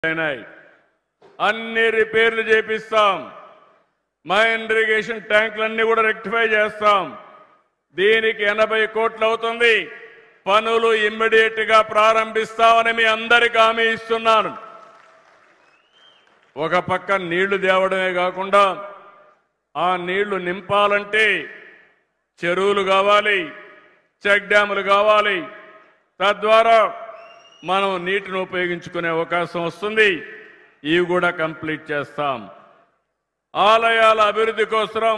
అయినాయి. అన్ని రిపేర్లు చేపిస్తాం. మా ఇరిగేషన్ ట్యాంకులన్నీ కూడా రెక్టిఫై చేస్తాం. దీనికి 80 కోట్లు అవుతుంది. పనులు ఇమ్మీడియట్ గా ప్రారంభిస్తామని మీ అందరికీ హామీ ఇస్తున్నాను. ఒక పక్క నీళ్లు తేవడమే కాకుండా ఆ నీళ్లు నింపాలంటే చెరువులు కావాలి, చెక్ డ్యాములు కావాలి. తద్వారా మనం నీటిని ఉపయోగించుకునే అవకాశం వస్తుంది. ఇవి కూడా కంప్లీట్ చేస్తాం. ఆలయాల అభివృద్ధి కోసం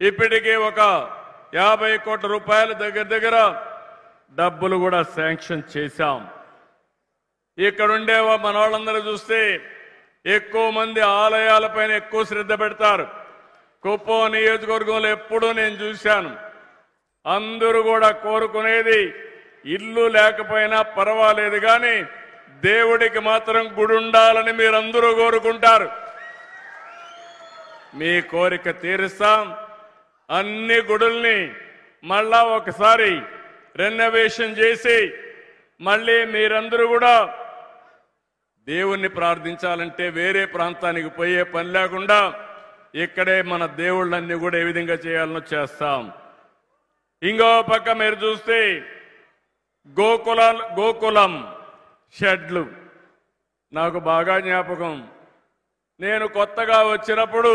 ఇప్పటికే ఒక 50 కోట్ల రూపాయల దగ్గర డబ్బులు కూడా శాంక్షన్ చేశాం. ఇక్కడుండే మన వాళ్ళందరూ చూస్తే ఎక్కువ మంది ఆలయాలపైన ఎక్కువ శ్రద్ధ పెడతారు. కుప్పం నియోజకవర్గంలో ఎప్పుడూ నేను చూశాను. అందరూ కూడా కోరుకునేది ఇల్లు లేకపోయినా పర్వాలేదు కానీ దేవుడికి మాత్రం గుడి ఉండాలని మీరందరూ కోరుకుంటారు. మీ కోరిక తీరుస్తాం. అన్ని గుడుల్ని మళ్ళా ఒకసారి రెనోవేషన్ చేసి మళ్ళీ మీరందరూ కూడా దేవుణ్ణి ప్రార్థించాలంటే వేరే ప్రాంతానికి పోయే పని లేకుండా ఇక్కడే మన దేవుళ్ళన్నీ కూడా ఏ విధంగా చేయాలనో చేస్తాం. ఇంకో పక్క మీరు చూస్తే గోకులం షెడ్లు నాకు బాగా జ్ఞాపకం. నేను కొత్తగా వచ్చినప్పుడు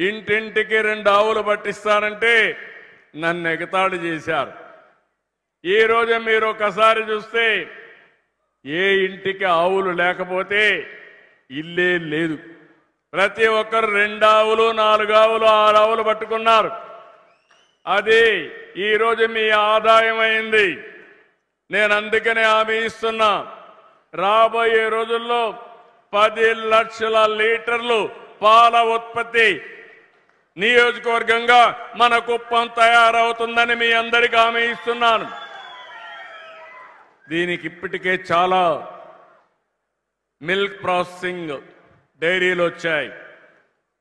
ఇంటింటికి 2 ఆవులు పట్టిస్తానంటే నన్ను ఎగతాళి చేశారు. ఈ రోజు మీరు ఒకసారి చూస్తే ఏ ఇంటికి ఆవులు లేకపోతే ఇల్లే లేదు. ప్రతి ఒక్కరు 2 ఆవులు, 4 ఆవులు, 6 ఆవులు పట్టుకున్నారు. అది ఈరోజు మీ ఆదాయం అయింది. నేను అందుకనే హామీ ఇస్తున్నా, రాబోయే రోజుల్లో 10 లక్షల లీటర్లు పాల ఉత్పత్తి నియోజకవర్గంగా మన కుప్పం తయారవుతుందని మీ అందరికీ హామీ ఇస్తున్నాను. దీనికి ఇప్పటికే చాలా మిల్క్ ప్రాసెసింగ్ డైరీలు వచ్చాయి,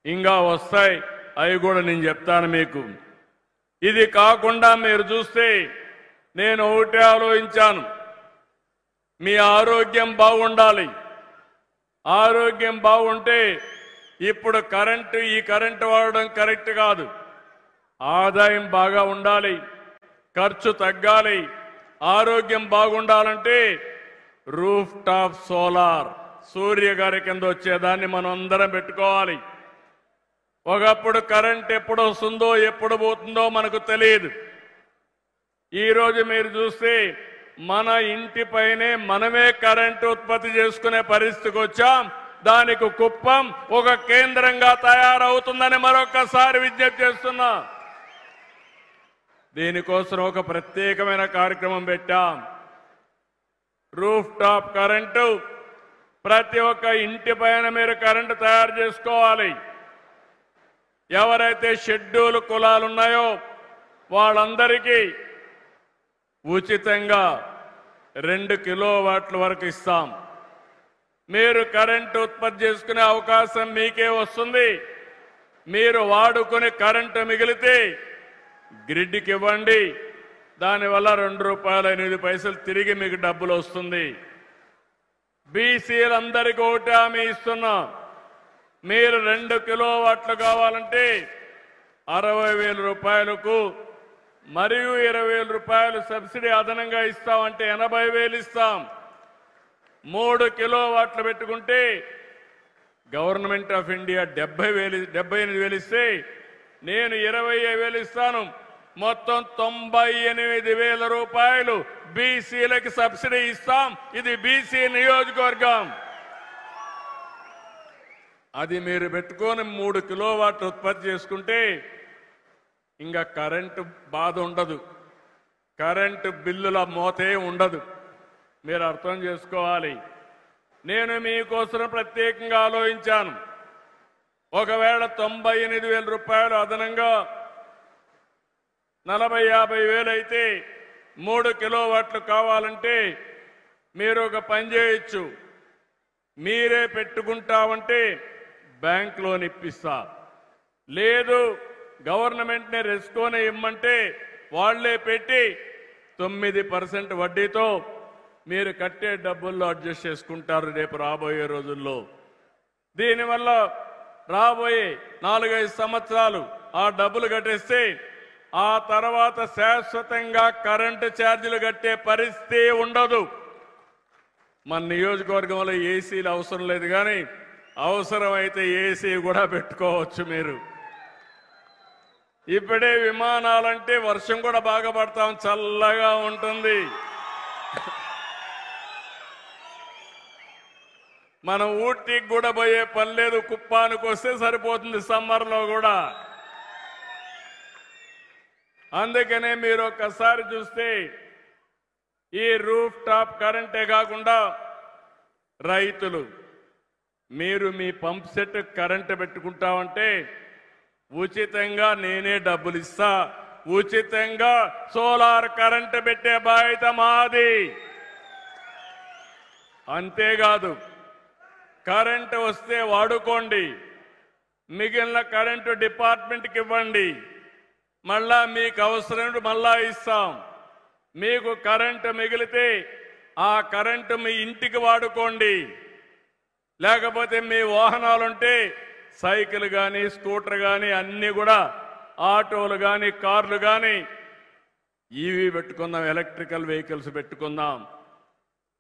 ఇంకా వస్తాయి. అవి కూడా నేను చెప్తాను మీకు. ఇది కాకుండా మీరు చూస్తే నేను ఒకటే ఆలోచించాను, మీ ఆరోగ్యం బాగుండాలి. ఆరోగ్యం బాగుంటే ఇప్పుడు ఈ కరెంటు వాడడం కరెక్ట్ కాదు. ఆదాయం బాగా ఉండాలి, ఖర్చు తగ్గాలి. ఆరోగ్యం బాగుండాలంటే రూఫ్ టాప్ సోలార్ సూర్య గారి కింద వచ్చేదాన్ని మనం అందరం పెట్టుకోవాలి. ఒకప్పుడు కరెంట్ ఎప్పుడు వస్తుందో ఎప్పుడు పోతుందో మనకు తెలియదు. ఈరోజు మీరు చూస్తే మన ఇంటిపైనే మనమే కరెంటు ఉత్పత్తి చేసుకునే పరిస్థితికి వచ్చాం. దానికి కుప్పం ఒక కేంద్రంగా తయారవుతుందని మరొకసారి విజ్ఞప్తి చేస్తున్నా. దీనికోసం ఒక ప్రత్యేకమైన కార్యక్రమం పెట్టాం. రూఫ్ టాప్ కరెంటు ప్రతి ఒక్క ఇంటి పైన మీరు కరెంటు తయారు చేసుకోవాలి. ఎవరైతే షెడ్యూల్ కులాలు ఉన్నాయో వాళ్ళందరికీ ఉచితంగా 2 కిలోవాట్ల వరకు ఇస్తాం. మీరు కరెంటు ఉత్పత్తి చేసుకునే అవకాశం మీకే వస్తుంది. మీరు వాడుకుని కరెంటు మిగిలితే గ్రిడ్కి ఇవ్వండి. దానివల్ల ₹2.08 తిరిగి మీకు డబ్బులు వస్తుంది. బీసీలందరికీ ఒకటి హామీ ఇస్తున్నా, మీరు 2 కిలోవాట్లు కావాలంటే ₹60,000 మరియు ₹20,000 సబ్సిడీ అదనంగా ఇస్తామంటే 80,000 ఇస్తాం. 3 కిలోవాట్లు పెట్టుకుంటే గవర్నమెంట్ ఆఫ్ ఇండియా 78,000 ఇస్తే నేను 25,000 ఇస్తాను. మొత్తం ₹98,000 బీసీలకి సబ్సిడీ ఇస్తాం. ఇది బీసీ నియోజకవర్గం. అది మీరు పెట్టుకొని 3 కిలోవాట్లు ఉత్పత్తి చేసుకుంటే ఇంకా కరెంటు బాధ ఉండదు, కరెంటు బిల్లుల మోతే ఉండదు. మీరు అర్థం చేసుకోవాలి. నేను మీకోసం ప్రత్యేకంగా ఆలోచించాను. ఒకవేళ ₹98,000 అదనంగా 40,000-50,000 అయితే 3 కిలోవాట్లు కావాలంటే మీరు ఒక పని చేయొచ్చు. మీరే పెట్టుకుంటామంటే బ్యాంక్ లోన్ ఇప్పిస్తా, లేదు గవర్నమెంట్ని రెస్కోని ఇమ్మంటే వాళ్లే పెట్టి 9% వడ్డీతో మీరు కట్టే డబ్బుల్లో అడ్జస్ట్ చేసుకుంటారు రేపు రాబోయే రోజుల్లో. దీనివల్ల రాబోయే 4-5 సంవత్సరాలు ఆ డబ్బులు కట్టేస్తే ఆ తర్వాత శాశ్వతంగా కరెంటు ఛార్జీలు కట్టే పరిస్థితి ఉండదు. మన నియోజకవర్గంలో ఏసీలు అవసరం లేదు, కానీ అవసరమైతే ఏసీ కూడా పెట్టుకోవచ్చు మీరు. ఇప్పుడే విమానాలంటే వర్షం కూడా బాగా పడతాం, చల్లగా ఉంటుంది. మనం ఊటీకి కూడా పోయే పని లేదు, కుప్పానికి వస్తే సరిపోతుంది సమ్మర్లో కూడా. అందుకనే మీరు ఒక్కసారి చూస్తే ఈ రూఫ్ టాప్ కరెంటే కాకుండా రైతులు మీరు మీ పంప్ సెట్ కరెంటు పెట్టుకుంటామంటే ఉచితంగా నేనే డబ్బులు ఇస్తా, ఉచితంగా సోలార్ కరెంటు పెట్టే బాధ్యత మాది. అంతేకాదు కరెంటు వస్తే వాడుకోండి, మిగిలిన కరెంటు డిపార్ట్మెంట్కి ఇవ్వండి, మళ్ళా మీకు అవసరం మళ్ళా ఇస్తాం. మీకు కరెంటు మిగిలితే ఆ కరెంటు మీ ఇంటికి వాడుకోండి, లేకపోతే మీ వాహనాలుంటే సైకిల్ కానీ స్కూటర్ కానీ అన్నీ కూడా ఆటోలు కానీ కార్లు కానీ ఈవీ పెట్టుకుందాం, ఎలక్ట్రికల్ వెహికల్స్ పెట్టుకుందాం.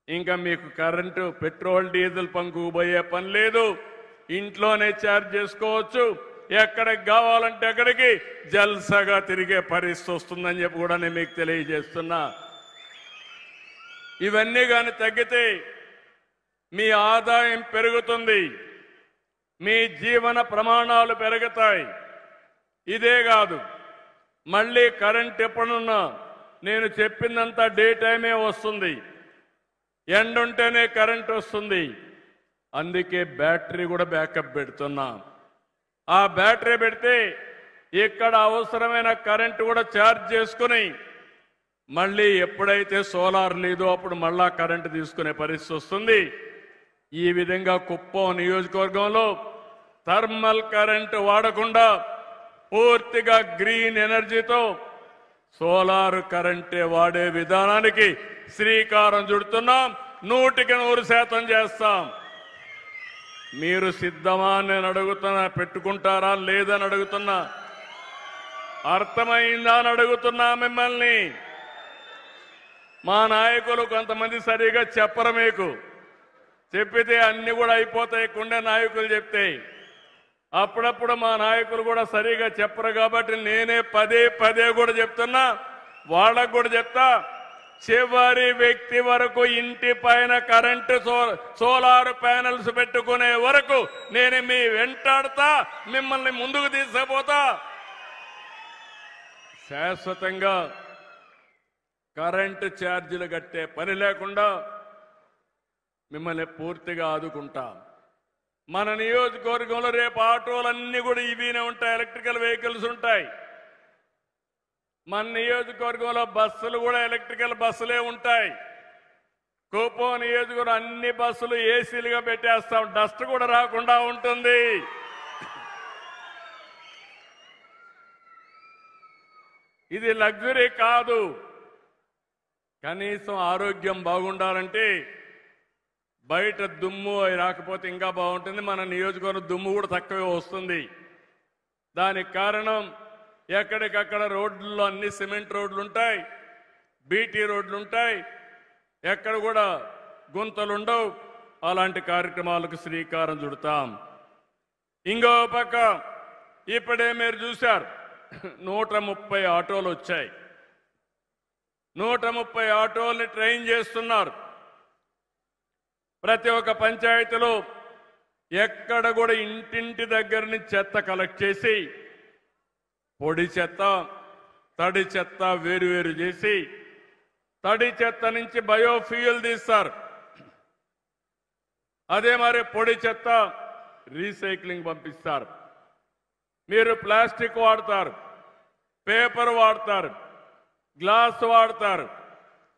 ఇంకా మీకు కరెంటు పెట్రోల్ డీజిల్ పంపుకు పోయే పని లేదు, ఇంట్లోనే ఛార్జ్ చేసుకోవచ్చు. ఎక్కడికి కావాలంటే అక్కడికి జల్సగా తిరిగే పరిస్థితి వస్తుందని చెప్పి కూడా నేను మీకు తెలియజేస్తున్నా. ఇవన్నీ కానీ తగ్గితే మీ ఆదాయం పెరుగుతుంది, మీ జీవన ప్రమాణాలు పెరుగుతాయి. ఇదే కాదు, మళ్ళీ కరెంట్ ఎప్పుడున్నా నేను చెప్పిందంతా డే టైమే వస్తుంది, ఎండుంటేనే కరెంట్ వస్తుంది. అందుకే బ్యాటరీ కూడా బ్యాకప్ పెడుతున్నా. ఆ బ్యాటరీ పెడితే ఇక్కడ అవసరమైన కరెంటు కూడా ఛార్జ్ చేసుకుని మళ్ళీ ఎప్పుడైతే సోలార్ లేదో అప్పుడు మళ్ళా కరెంటు తీసుకునే పరిస్థితి వస్తుంది. ఈ విధంగా కుప్పం నియోజకవర్గంలో థర్మల్ కరెంటు వాడకుండా పూర్తిగా గ్రీన్ ఎనర్జీతో సోలార్ కరెంటే వాడే విధానానికి శ్రీకారం చుడుతున్నాం. 100% చేస్తాం. మీరు సిద్ధమా నేను అడుగుతున్నా, పెట్టుకుంటారా లేదని అడుగుతున్నా, అర్థమైందా అని అడుగుతున్నా మిమ్మల్ని. మా నాయకులు కొంతమంది సరిగా చెప్పరు, మీకు చెప్పితే అన్ని కూడా అయిపోతాయి కుండే నాయకులు చెప్తే. అప్పుడప్పుడు మా నాయకులు కూడా సరిగా చెప్పరు కాబట్టి నేనే పదే కూడా చెప్తున్నా, వాళ్ళకు కూడా చెప్తా. చివరి వ్యక్తి వరకు ఇంటి పైన కరెంటు సోలార్ ప్యానెల్స్ పెట్టుకునే వరకు నేను మీ వెంటాడుతా, మిమ్మల్ని ముందుకు తీసుకుపోతా. శాశ్వతంగా కరెంటు ఛార్జీలు కట్టే పని లేకుండా మిమ్మల్ని పూర్తిగా ఆదుకుంటా. మన నియోజకవర్గంలో రేపు ఆటోలన్నీ కూడా ఇవినే ఉంటాయి, ఎలక్ట్రికల్ వెహికల్స్ ఉంటాయి. మన నియోజకవర్గంలో బస్సులు కూడా ఎలక్ట్రికల్ బస్సులే ఉంటాయి. కుప్పం నియోజకవర్గం అన్ని బస్సులు ఏసీలుగా పెట్టేస్తాం, డస్ట్ కూడా రాకుండా ఉంటుంది. ఇది లగ్జరీ కాదు. కనీసం ఆరోగ్యం బాగుండాలంటే బయట దుమ్ము అవి రాకపోతే ఇంకా బాగుంటుంది. మన నియోజకవర్గం దుమ్ము కూడా తక్కువే వస్తుంది. దానికి కారణం ఎక్కడికక్కడ రోడ్లలో అన్ని సిమెంట్ రోడ్లు ఉంటాయి, బీటీ రోడ్లు ఉంటాయి, ఎక్కడ కూడా గుంతలుండవు. అలాంటి కార్యక్రమాలకు శ్రీకారం చుడతాం. ఇంకో పక్క ఇప్పుడే మీరు చూశారు 130 ఆటోలు వచ్చాయి. 130 ఆటోల్ని ట్రైన్ చేస్తున్నారు. ప్రతి ఒక్క పంచాయతీలో ఎక్కడ కూడా ఇంటింటి దగ్గర నుంచి చెత్త కలెక్ట్ చేసి పొడి చెత్త, తడి చెత్త వేరు చేసి తడి చెత్త నుంచి బయోఫ్యూయల్ తీస్తారు. అదే మరి పొడి చెత్త రీసైక్లింగ్ పంపిస్తారు. మీరు ప్లాస్టిక్ వాడతారు, పేపర్ వాడతారు, గ్లాస్ వాడతారు,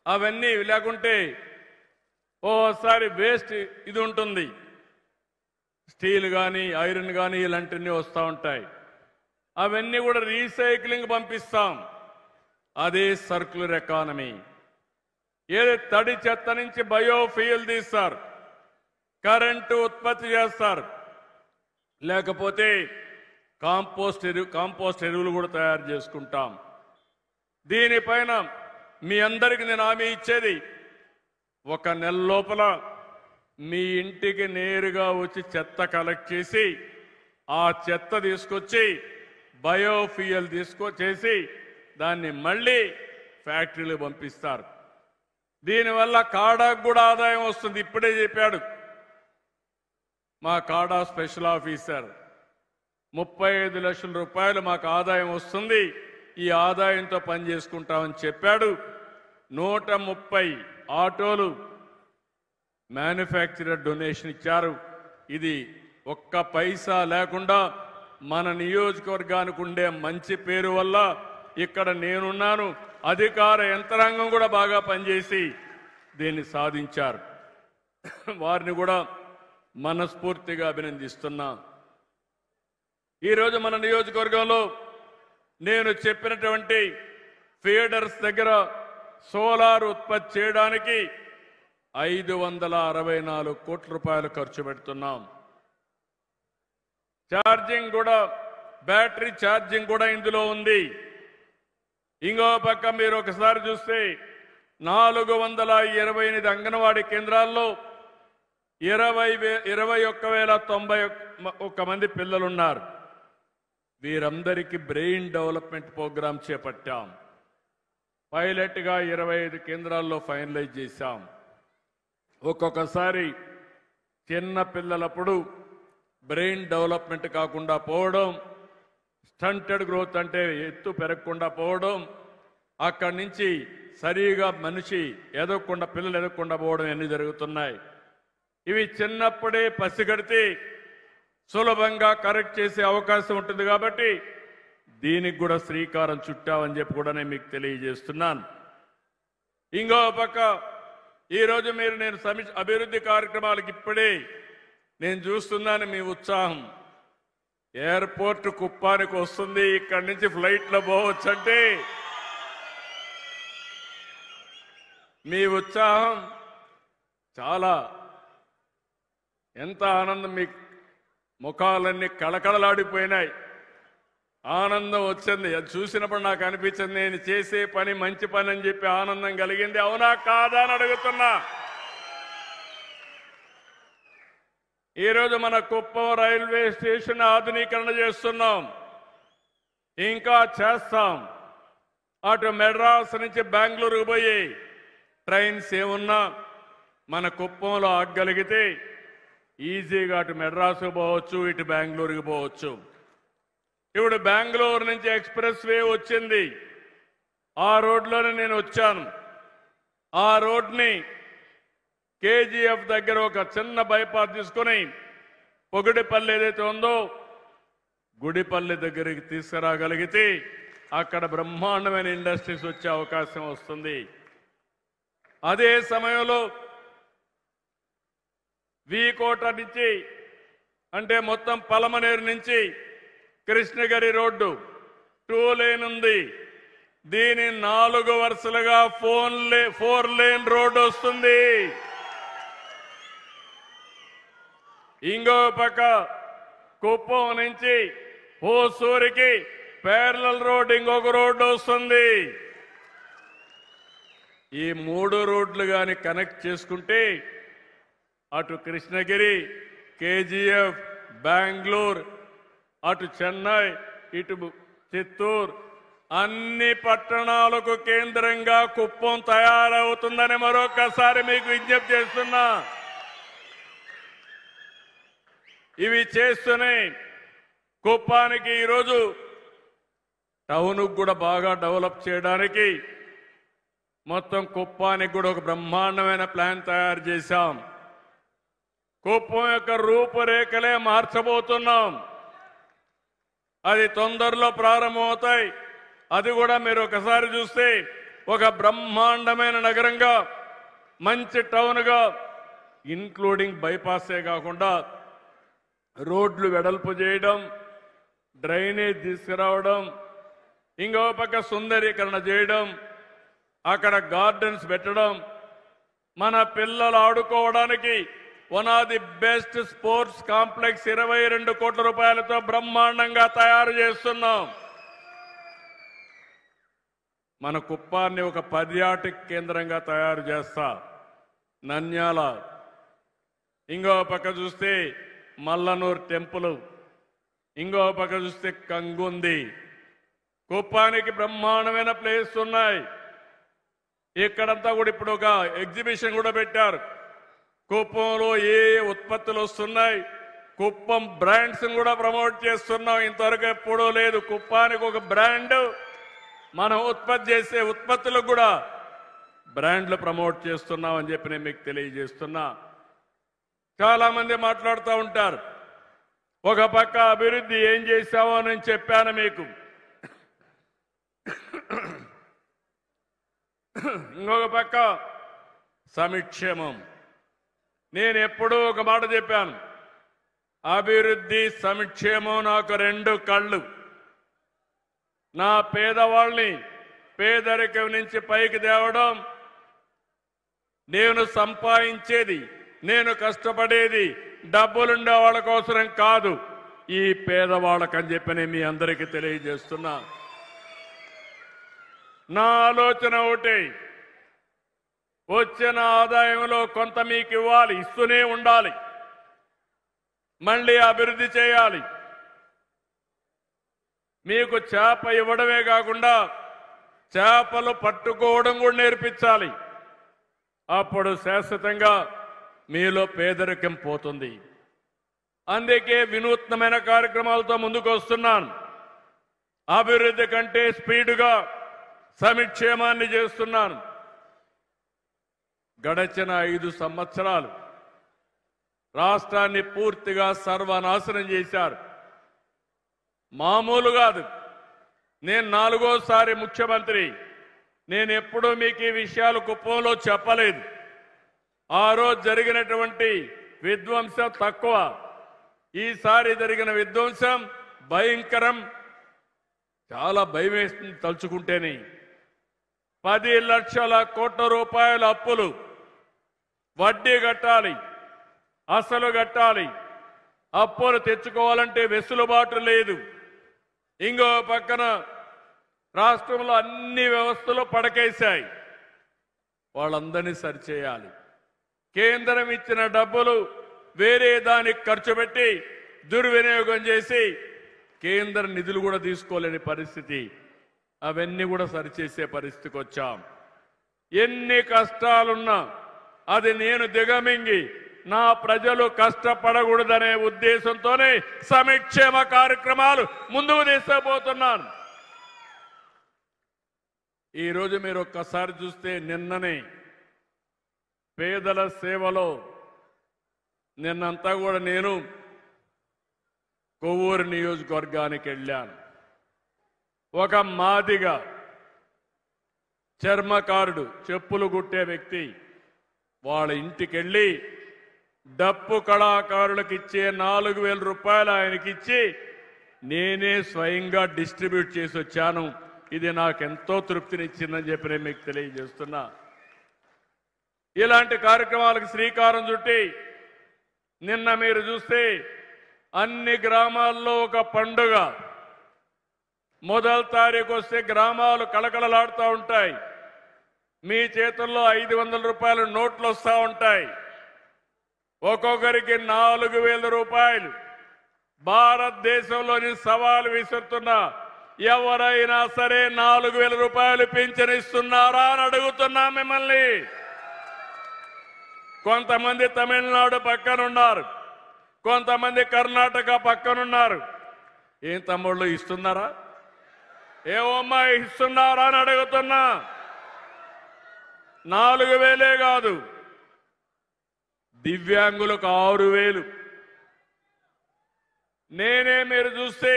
అవన్నీ లేకుంటే ఓసారి వేస్ట్ ఇది ఉంటుంది, స్టీల్ కానీ ఐరన్ కానీ ఇలాంటివన్నీ వస్తూ ఉంటాయి. అవన్నీ కూడా రీసైక్లింగ్ పంపిస్తాం. అదే సర్క్యులర్ ఎకానమీ. ఏది తడి చెత్త నుంచి బయోఫ్యూయల్ తీస్తారు, కరెంటు ఉత్పత్తి చేస్తారు, లేకపోతే కాంపోస్ట్ ఎరువులు కూడా తయారు చేసుకుంటాం. దీనిపైన మీ అందరికి నేను హామీ ఇచ్చేది, ఒక నెల లోపల మీ ఇంటికి నేరుగా వచ్చి చెత్త కలెక్ట్ చేసి ఆ చెత్త తీసుకొచ్చి బయోఫ్యూయల్ తీసుకొచ్చేసి దాన్ని మళ్ళీ ఫ్యాక్టరీలు పంపిస్తారు. దీనివల్ల కాడాకు కూడా ఆదాయం వస్తుంది. ఇప్పుడే చెప్పాడు మా కాడా స్పెషల్ ఆఫీసర్, 35 లక్షల రూపాయలు మాకు ఆదాయం వస్తుంది, ఈ ఆదాయంతో పని చేసుకుంటామని చెప్పాడు. 130 ఆటోలు మ్యానుఫ్యాక్చరర్ డొనేషన్ ఇచ్చారు. ఇది ఒక్క పైసా లేకుండా మన నియోజకవర్గానికి ఉండే మంచి పేరు వల్ల ఇక్కడ నేనున్నాను, అధికార యంత్రాంగం కూడా బాగా పనిచేసి దీన్ని సాధించారు. వారిని కూడా మనస్ఫూర్తిగా అభినందిస్తున్నా. ఈరోజు మన నియోజకవర్గంలో నేను చెప్పినటువంటి ఫీడర్స్ దగ్గర సోలార్ ఉత్పత్తి చేయడానికి 564 కోట్ల రూపాయలు ఖర్చు పెడుతున్నాం. ఛార్జింగ్ కూడా, బ్యాటరీ ఛార్జింగ్ కూడా ఇందులో ఉంది. ఇంకో పక్క మీరు ఒకసారి చూస్తే 428 అంగన్వాడీ కేంద్రాల్లో 21,091 మంది పిల్లలున్నారు. వీరందరికీ బ్రెయిన్ డెవలప్మెంట్ ప్రోగ్రాం చేపట్టాం. పైలట్గా 25 కేంద్రాల్లో ఫైనలైజ్ చేశాం. ఒక్కొక్కసారి చిన్న పిల్లలప్పుడు బ్రెయిన్ డెవలప్మెంట్ కాకుండా పోవడం, స్టంటెడ్ గ్రోత్ అంటే ఎత్తు పెరగకుండా పోవడం, అక్కడి నుంచి సరిగా మనిషి ఎదగకుండా, పిల్లలు ఎదగకుండా పోవడం అన్నీ జరుగుతున్నాయి. ఇవి చిన్నప్పుడే పసిగడితే సులభంగా కరెక్ట్ చేసే అవకాశం ఉంటుంది. కాబట్టి దీనికి కూడా శ్రీకారం చుట్టామని చెప్పి కూడా నేను మీకు తెలియజేస్తున్నాను. ఇంకో పక్క ఈరోజు నేను అభివృద్ధి కార్యక్రమాలకు ఇప్పుడే నేను చూస్తున్నాను మీ ఉత్సాహం. ఎయిర్పోర్ట్ కుప్పానికి వస్తుంది, ఇక్కడి నుంచి ఫ్లైట్లో పోవచ్చంటే మీ ఉత్సాహం చాలా, ఎంత ఆనందం, మీ ముఖాలన్నీ కళకళలాడిపోయినాయి. ఆనందం వచ్చింది. అది చూసినప్పుడు నాకు అనిపించింది నేను చేసే పని మంచి పని అని చెప్పి ఆనందం కలిగింది. అవునా కాదా అని అడుగుతున్నా. ఈరోజు మన కుప్పం రైల్వే స్టేషన్ ఆధునీకరణ చేస్తున్నాం, ఇంకా చేస్తాం. అటు మెడ్రాస్ నుంచి బెంగళూరుకు పోయి ట్రైన్స్ ఏమున్నా మన కుప్పంలో ఆగగలిగితే ఈజీగా అటు మెడ్రాస్కు పోవచ్చు, ఇటు బెంగళూరుకు పోవచ్చు. ఇప్పుడు బెంగళూరు నుంచి ఎక్స్ప్రెస్ వే వచ్చింది, ఆ రోడ్లోనే నేను వచ్చాను. ఆ రోడ్ని కేజీఎఫ్ దగ్గర ఒక చిన్న బైపాస్ తీసుకొని పొగిడిపల్లి ఏదైతే ఉందో గుడిపల్లి దగ్గరికి తీసుకురాగలిగితే అక్కడ బ్రహ్మాండమైన ఇండస్ట్రీస్ వచ్చే అవకాశం వస్తుంది. అదే సమయంలో వీకోట నుంచి, అంటే మొత్తం పలమనేరు నుంచి కృష్ణగిరి రోడ్డు 2 లేన్ ఉంది. దీని 4 వరుసలుగా 4 లేన్ రోడ్డు వస్తుంది. ఇంకో పక్క కుప్పం నుంచి హోసూరికి ప్యారలల్ రోడ్, ఇంకొక రోడ్డు వస్తుంది. ఈ 3 రోడ్లు గాని కనెక్ట్ చేసుకుంటే అటు కృష్ణగిరి, కేజీఎఫ్, బెంగళూరు, అటు చెన్నై, ఇటు చిత్తూరు, అన్ని పట్టణాలకు కేంద్రంగా కుప్పం తయారవుతుందని మరొకసారి మీకు విజ్ఞప్తి చేస్తున్నా. ఇవి చేస్తూనే కుప్పానికి ఈరోజు టౌన్ కూడా బాగా డెవలప్ చేయడానికి మొత్తం కుప్పానికి కూడా ఒక బ్రహ్మాండమైన ప్లాన్ తయారు చేశాం. కుప్పం యొక్క రూపురేఖలే మార్చబోతున్నాం. అది తొందరలో ప్రారంభమవుతాయి. అది కూడా మీరు ఒకసారి చూస్తే ఒక బ్రహ్మాండమైన నగరంగా, మంచి టౌన్గా, ఇన్క్లూడింగ్ బైపాసే కాకుండా రోడ్లు వెడల్పు చేయడం, డ్రైనేజ్ తీసుకురావడం, ఇంకో పక్క సుందరీకరణ చేయడం, అక్కడ గార్డెన్స్ పెట్టడం, మన పిల్లలు ఆడుకోవడానికి one of the best sports complex 22 కోట్ల రూపాయలతో బ్రహ్మాండంగా తయారు చేస్తున్నాం. మన కుప్పాన్ని ఒక పర్యాటక కేంద్రంగా తయారు చేస్తా. నంద్యాల ఇంకో పక్క చూస్తే మల్లనూరు టెంపుల్, ఇంకో పక్క చూస్తే కంగుంది. కుప్పానికి బ్రహ్మాండమైన ప్లేస్ ఉన్నాయి. ఇక్కడంతా కూడా ఇప్పుడు ఒక ఎగ్జిబిషన్ కూడా పెట్టారు. కుప్పంలో ఏ ఉత్పత్తులు వస్తున్నాయి, కుప్పం బ్రాండ్స్ కూడా ప్రమోట్ చేస్తున్నాం. ఇంతవరకు ఎప్పుడూ లేదు. కుప్పానికి ఒక బ్రాండ్, మనం ఉత్పత్తి చేసే ఉత్పత్తులకు కూడా బ్రాండ్లు ప్రమోట్ చేస్తున్నాం అని చెప్పి నేను మీకు తెలియజేస్తున్నా. చాలా మంది మాట్లాడుతూ ఉంటారు, ఒక పక్క అభివృద్ధి ఏం చేశావో నేను చెప్పాను మీకు, ఇంకొక పక్క సంక్షేమం. నేను ఎప్పుడూ ఒక మాట చెప్పాను, అభివృద్ధి సంక్షేమం నాకు రెండు కళ్ళు. నా పేదవాళ్ళని పేదరికం నుంచి పైకి తేవడం, నేను సంపాదించేది, నేను కష్టపడేది డబ్బులుండే వాళ్ళ కోసం కాదు, ఈ పేదవాళ్ళకని చెప్పి నేను మీ అందరికీ తెలియజేస్తున్నా. నా ఆలోచన ఒకటి, వచ్చిన ఆదాయంలో కొంత మీకు ఇవ్వాలి, ఇస్తూనే ఉండాలి, మళ్ళీ అభివృద్ధి చేయాలి. మీకు చేప ఇవ్వడమే కాకుండా చేపలు పట్టుకోవడం కూడా నేర్పించాలి. అప్పుడు శాశ్వతంగా మీలో పేదరికం పోతుంది. అందుకే వినూత్నమైన కార్యక్రమాలతో ముందుకు వస్తున్నాను. అభివృద్ధి కంటే స్పీడుగా సంక్షేమాన్ని చేస్తున్నాను. గడచిన 5 సంవత్సరాలు రాష్ట్రాన్ని పూర్తిగా సర్వనాశనం చేశారు. మామూలు కాదు. నేను 4వసారి ముఖ్యమంత్రి. నేను ఎప్పుడూ మీకు ఈ విషయాలు కుప్పంలో చెప్పలేదు. ఆ రోజు జరిగినటువంటి విధ్వంసం తక్కువ, ఈసారి జరిగిన విధ్వంసం భయంకరం. చాలా భయం వేస్తుంది తలుచుకుంటేనే. 10 లక్షల కోట్ల రూపాయల అప్పులు, వడ్డీ కట్టాలి, అసలు కట్టాలి. అప్పులు తెచ్చుకోవాలంటే వెసులుబాటు లేదు. ఇంకో పక్కన రాష్ట్రంలో అన్ని వ్యవస్థలు పడకేశాయి. వాళ్ళందరినీ సరిచేయాలి. కేంద్రం ఇచ్చిన డబ్బులు వేరే దానికి ఖర్చు పెట్టి దుర్వినియోగం చేసి కేంద్ర నిధులు కూడా తీసుకోలేని పరిస్థితి. అవన్నీ కూడా సరిచేసే పరిస్థితికి వచ్చాం. ఎన్ని కష్టాలున్నా అది నేను దిగమింగి నా ప్రజలు కష్టపడకూడదనే ఉద్దేశంతోనే సంక్షేమ కార్యక్రమాలు ముందుకు తీసుకుపోతున్నాను. ఈరోజు మీరు ఒక్కసారి చూస్తే, నిన్ననే పేదల సేవలో నిన్నంతా కూడా నేను కొవ్వూరు నియోజకవర్గానికి వెళ్ళాను. ఒక మాదిగ చర్మకారుడు, చెప్పులు కుట్టే వ్యక్తి, వాళ్ళ ఇంటికి వెళ్ళి డప్పు కళాకారులకు ఇచ్చే 4,000 రూపాయలు ఆయనకిచ్చి నేనే స్వయంగా డిస్ట్రిబ్యూట్ చేసి వచ్చాను. ఇది నాకెంతో తృప్తినిచ్చిందని చెప్పి నేను మీకు తెలియజేస్తున్నా. ఇలాంటి కార్యక్రమాలకు శ్రీకారం చుట్టి నిన్న మీరు చూస్తే అన్ని గ్రామాల్లో ఒక పండుగ. మొదటి తారీఖు వస్తే గ్రామాలు కళకళలాడుతూ ఉంటాయి. మీ చేతుల్లో 500 రూపాయల నోట్లు వస్తూ ఉంటాయి. ఒక్కొక్కరికి 4,000 రూపాయలు. భారతదేశంలోని సవాలు విసురుతున్నా, ఎవరైనా సరే 4,000 రూపాయలు పింఛన్ ఇస్తున్నారా అని అడుగుతున్నా మిమ్మల్ని. కొంతమంది తమిళనాడు పక్కనున్నారు, కొంతమంది కర్ణాటక పక్కనున్నారు. ఏం తమ్ముళ్ళు ఇస్తున్నారా? ఏమమ్మా ఇస్తున్నారా అని అడుగుతున్నా. 4,000 కాదు, దివ్యాంగులకు 6,000. నేనే మీరు చూస్తే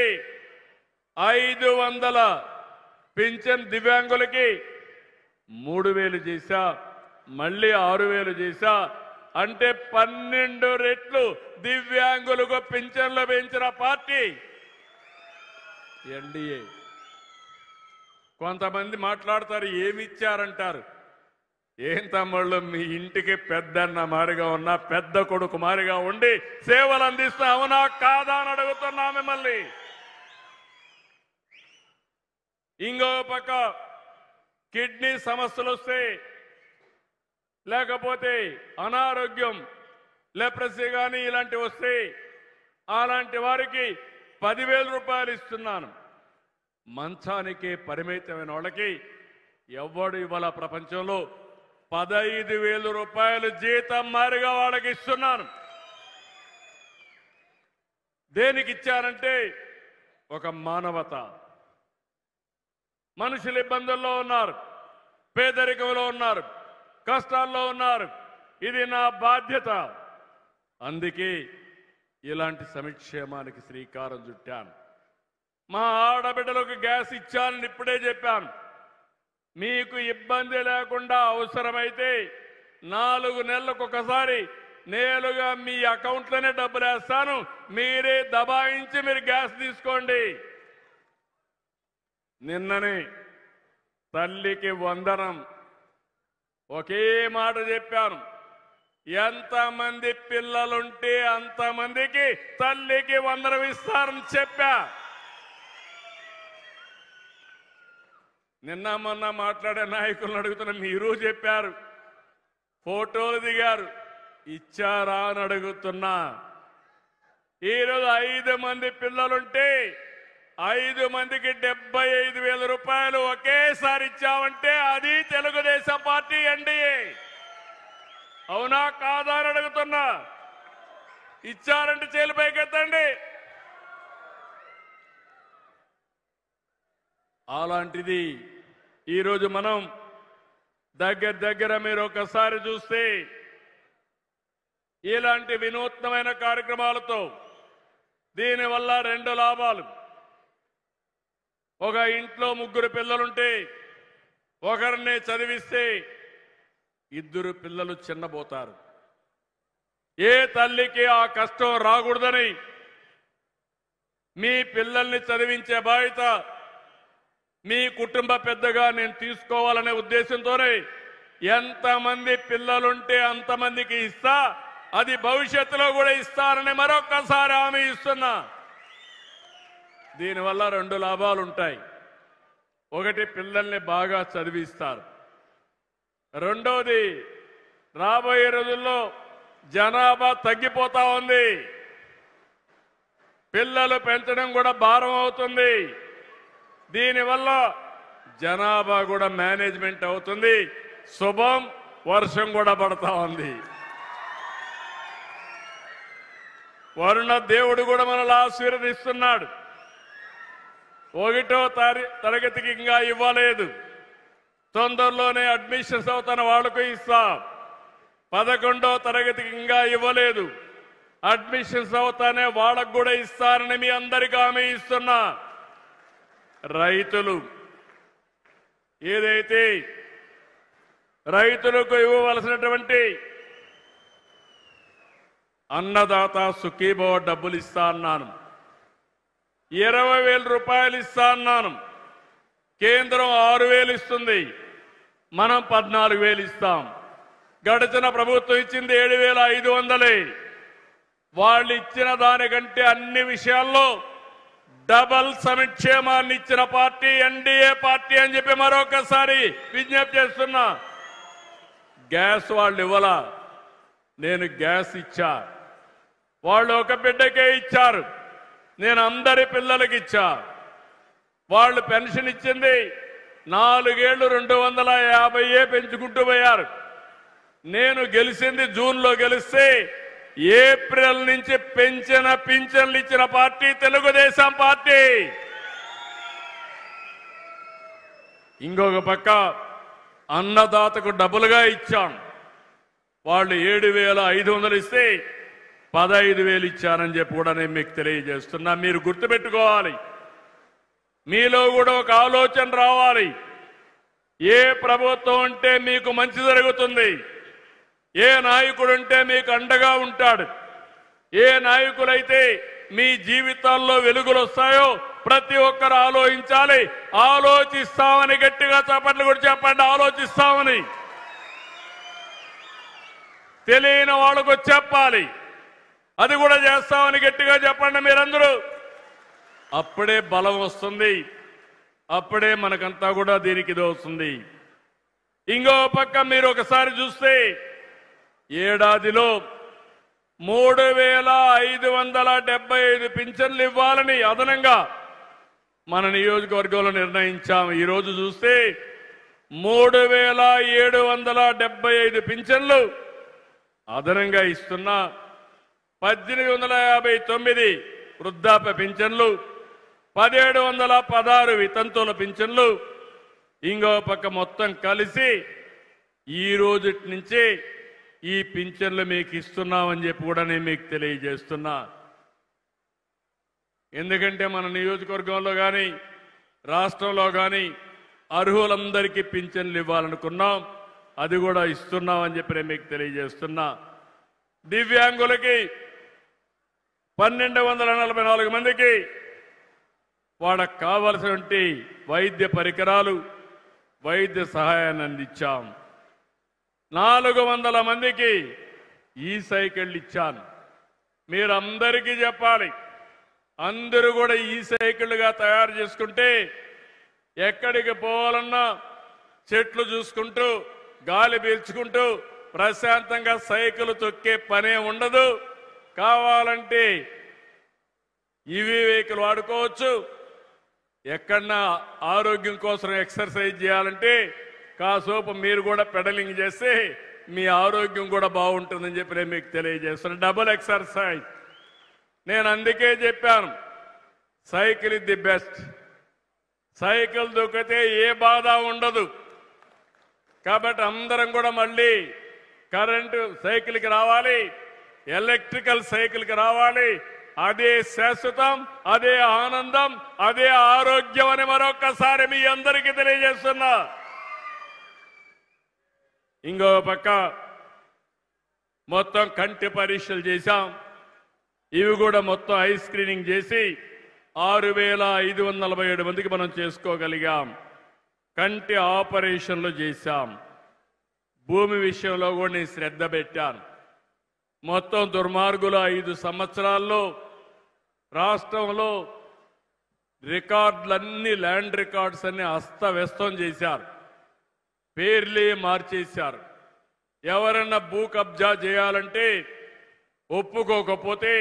500 పింఛన్ దివ్యాంగులకి 3,000 చేశా, మళ్ళీ 6,000 చేశా. అంటే 12 రెట్లు దివ్యాంగులకు పింఛన్లు పెంచిన పార్టీ ఎన్డీఏ. కొంతమంది మాట్లాడతారు, ఏమిచ్చారంటారు. ఏం తమ్ముళ్ళు మీ ఇంటికి పెద్దన్న మారిగా ఉన్నా పెద్ద కొడుకు మారిగా ఉండి సేవలు అందిస్తా అవునా కాదా అని అడుగుతున్నా మిమ్మల్ని. ఇంకో పక్క కిడ్నీ సమస్యలు వస్తే లేకపోతే అనారోగ్యం లెప్రసీ కానీ ఇలాంటివి వస్తే అలాంటి వారికి 10,000 రూపాయలు ఇస్తున్నాను. మంచానికే పరిమితమైన వాళ్ళకి ఎవడు ఇవాళ ప్రపంచంలో 15,000 రూపాయలు జీతం మారిగా వాళ్ళకి ఇస్తున్నాను. దేనికి ఇచ్చారంటే ఒక మానవత. మనుషులు ఇబ్బందుల్లో ఉన్నారు, పేదరికంలో ఉన్నారు, కష్టాల్లో ఉన్నారు. ఇది నా బాధ్యత. అందుకే ఇలాంటి సంక్షేమానికి శ్రీకారం చుట్టాను. మా ఆడబిడ్డలకు గ్యాస్ ఇచ్చానని ఇప్పుడే చెప్పాను. మీకు ఇబ్బంది లేకుండా అవసరమైతే 4 నెలలకు ఒకసారి నేరుగా మీ అకౌంట్లోనే డబ్బులు వేస్తాను. మీరే దబాయించి మీరు గ్యాస్ తీసుకోండి. నిన్ననే తల్లికి వందనం ఒకే మాట చెప్పాను. ఎంతమంది పిల్లలుంటే అంతమందికి తల్లికి వందనం ఇస్తారని చెప్పా. నిన్న మొన్న మాట్లాడే నాయకులను అడుగుతున్న మీరు చెప్పారు, ఫోటోలు దిగారు, ఇచ్చారా అని అడుగుతున్నా. ఈరోజు 5 మంది పిల్లలుంటే 5 మందికి 75,000 రూపాయలు ఒకేసారి ఇచ్చామంటే అది తెలుగుదేశం పార్టీ ఎన్డీఏ. అవునా కాదా అని అడుగుతున్నా. ఇచ్చారంటే చేలు పైకెత్తండి. అలాంటిది ఈరోజు మనం దగ్గర మీరు ఒకసారి చూస్తే ఇలాంటి వినూత్నమైన కార్యక్రమాలతో దీనివల్ల 2 లాభాలు. ఒక ఇంట్లో 3 పిల్లలుంటే ఒకరినే చదివిస్తే 2 పిల్లలు చిన్నబోతారు. ఏ తల్లికి ఆ కష్టం రాకూడదని మీ పిల్లల్ని చదివించే బాధ్యత మీ కుటుంబ పెద్దగా నేను తీసుకోవాలనే ఉద్దేశంతోనే ఎంతమంది పిల్లలుంటే అంతమందికి ఇస్తా, అది భవిష్యత్తులో కూడా ఇస్తారని మరొక్కసారి హామీ ఇస్తున్నా. దీనివల్ల 2 లాభాలు ఉంటాయి. ఒకటి, పిల్లల్ని బాగా చదివిస్తారు. రెండోది, రాబోయే రోజుల్లో జనాభా తగ్గిపోతా ఉంది. పిల్లలు పెంచడం కూడా భారం అవుతుంది. దీనివల్ల జనాభా కూడా మేనేజ్మెంట్ అవుతుంది. శుభం, వర్షం కూడా పడతా ఉంది. వరుణ దేవుడు కూడా మనల్ని ఆశీర్వదిస్తున్నాడు. 1వ తరగతికి ఇంకా ఇవ్వలేదు, తొందరలోనే అడ్మిషన్స్ అవుతున్న వాళ్లకు ఇస్తాం. 11వ తరగతికి ఇంకా ఇవ్వలేదు, అడ్మిషన్స్ అవుతానే వాళ్ళకు కూడా ఇస్తారని మీ అందరికీ హామీ ఇస్తున్నా. రైతులు ఏదైతే రైతులకు ఇవ్వవలసినటువంటి అన్నదాత సుఖీభవ డబ్బులు ఇస్తా అన్నాను. 20,000 రూపాయలు ఇస్తా అన్నాను. కేంద్రం 6,000 ఇస్తుంది, మనం 14,000 ఇస్తాం. గడిచిన ప్రభుత్వం ఇచ్చింది 7,500. వాళ్ళు ఇచ్చిన దానికంటే అన్ని విషయాల్లో డబల్ సంక్షేమాన్ని ఇచ్చిన పార్టీ ఎన్డీఏ పార్టీ అని చెప్పి మరొకసారి విజ్ఞప్తి చేస్తున్నా. గ్యాస్ వాళ్ళు ఇవ్వలా, నేను గ్యాస్ ఇచ్చా. వాళ్ళు ఒక బిడ్డకే ఇచ్చారు, నేను అందరి పిల్లలకి ఇచ్చా. వాళ్ళు పెన్షన్ ఇచ్చింది 4 ఏళ్లు 250 పెంచుకుంటూ పోయారు. నేను గెలిచింది జూన్లో గెలిస్తే ఏప్రిల్ నుంచి పెంచిన పింఛన్లు ఇచ్చిన పార్టీ తెలుగుదేశం పార్టీ. ఇంకొక పక్క అన్నదాతకు డబుల్గా ఇచ్చాం. వాళ్ళు 7,500 ఇస్తే 15,000 ఇచ్చానని చెప్పి కూడా నేను మీకు తెలియజేస్తున్నా. మీరు గుర్తుపెట్టుకోవాలి, మీలో కూడా ఒక ఆలోచన రావాలి. ఏ ప్రభుత్వం ఉంటే మీకు మంచి జరుగుతుంది, ఏ నాయకుడు ఉంటే మీకు అండగా ఉంటాడు, ఏ నాయకులైతే మీ జీవితాల్లో వెలుగులు వస్తాయో ప్రతి ఒక్కరు ఆలోచించాలి. ఆలోచిస్తామని గట్టిగా చప్పట్లు కూడా చెప్పండి, ఆలోచిస్తామని. తెలియని వాళ్ళకు చెప్పాలి. అది కూడా చేస్తామని గట్టిగా చెప్పండి మీరందరూ. అప్పుడే బలం వస్తుంది, అప్పుడే మనకంతా కూడా దీనికి ఇది వస్తుంది. ఇంకో పక్క మీరు ఒకసారి చూస్తే ఏడాదిలో 3575 పింఛన్లు ఇవ్వాలని అదనంగా మన నియోజకవర్గంలో నిర్ణయించాం. ఈరోజు చూస్తే 3775 పింఛన్లు అదనంగా ఇస్తున్నా, 1859 వృద్ధాప్య పింఛన్లు, 1716 వితంతువుల పింఛన్లు, ఇంకో పక్క మొత్తం కలిసి ఈ రోజు నుంచి ఈ పింఛన్లు మీకు ఇస్తున్నామని చెప్పి కూడా నేను మీకు తెలియజేస్తున్నా. ఎందుకంటే మన నియోజకవర్గంలో కానీ రాష్ట్రంలో కానీ అర్హులందరికీ పింఛన్లు ఇవ్వాలనుకున్నాం, అది కూడా ఇస్తున్నామని చెప్పి నేను మీకు తెలియజేస్తున్నా. దివ్యాంగులకి 1244 మందికి వాళ్ళకు కావలసినటువంటి వైద్య పరికరాలు, వైద్య సహాయాన్ని అందించాం. 400 మందికి ఈ సైకిళ్ళు ఇచ్చాను. మీరందరికీ చెప్పాలి, అందరూ కూడా ఈ సైకిళ్ళుగా తయారు చేసుకుంటే ఎక్కడికి పోవాలన్నా చెట్లు చూసుకుంటూ గాలి పీల్చుకుంటూ ప్రశాంతంగా సైకిల్ తొక్కే పనే ఉండదు. కావాలంటే ఈవీ వెహికల్ వాడుకోవచ్చు. ఎక్కడన్నా ఆరోగ్యం కోసం ఎక్సర్సైజ్ చేయాలంటే కాసేపు మీరు కూడా పెడలింగ్ చేస్తే మీ ఆరోగ్యం కూడా బాగుంటుందని చెప్పి నేను మీకు తెలియజేస్తున్నాను. Double exercise. నేను అందుకే చెప్పాను, cycle is the best. Cycle దొక్కితే ఏ బాధ ఉండదు. కాబట్టి అందరం కూడా మళ్ళీ కరెంటు సైకిల్కి రావాలి, ఎలక్ట్రికల్ సైకిల్కి రావాలి. అదే శాశ్వతం, అదే ఆనందం, అదే ఆరోగ్యం అని మరొక్కసారి మీ అందరికీ తెలియజేస్తున్నా. ఇంకో పక్క మొత్తం కంటి పరీక్షలు చేశాం. ఇవి కూడా మొత్తం ఐ స్క్రీనింగ్ చేసి 6547 మందికి మనం చేసుకోగలిగాం. కంటి ఆపరేషన్లు చేశాం. భూమి విషయంలో కూడా నేను శ్రద్ధ పెట్టాను. మొత్తం దుర్మార్గుల 5 సంవత్సరాల్లో రాష్ట్రంలో రికార్డులన్నీ, ల్యాండ్ రికార్డ్స్ అన్ని అస్తవ్యస్తం చేశారు, పేర్లే మార్చేశారు. ఎవరన్నా భూ కబ్జా చేయాలంటే ఒప్పుకోకపోతే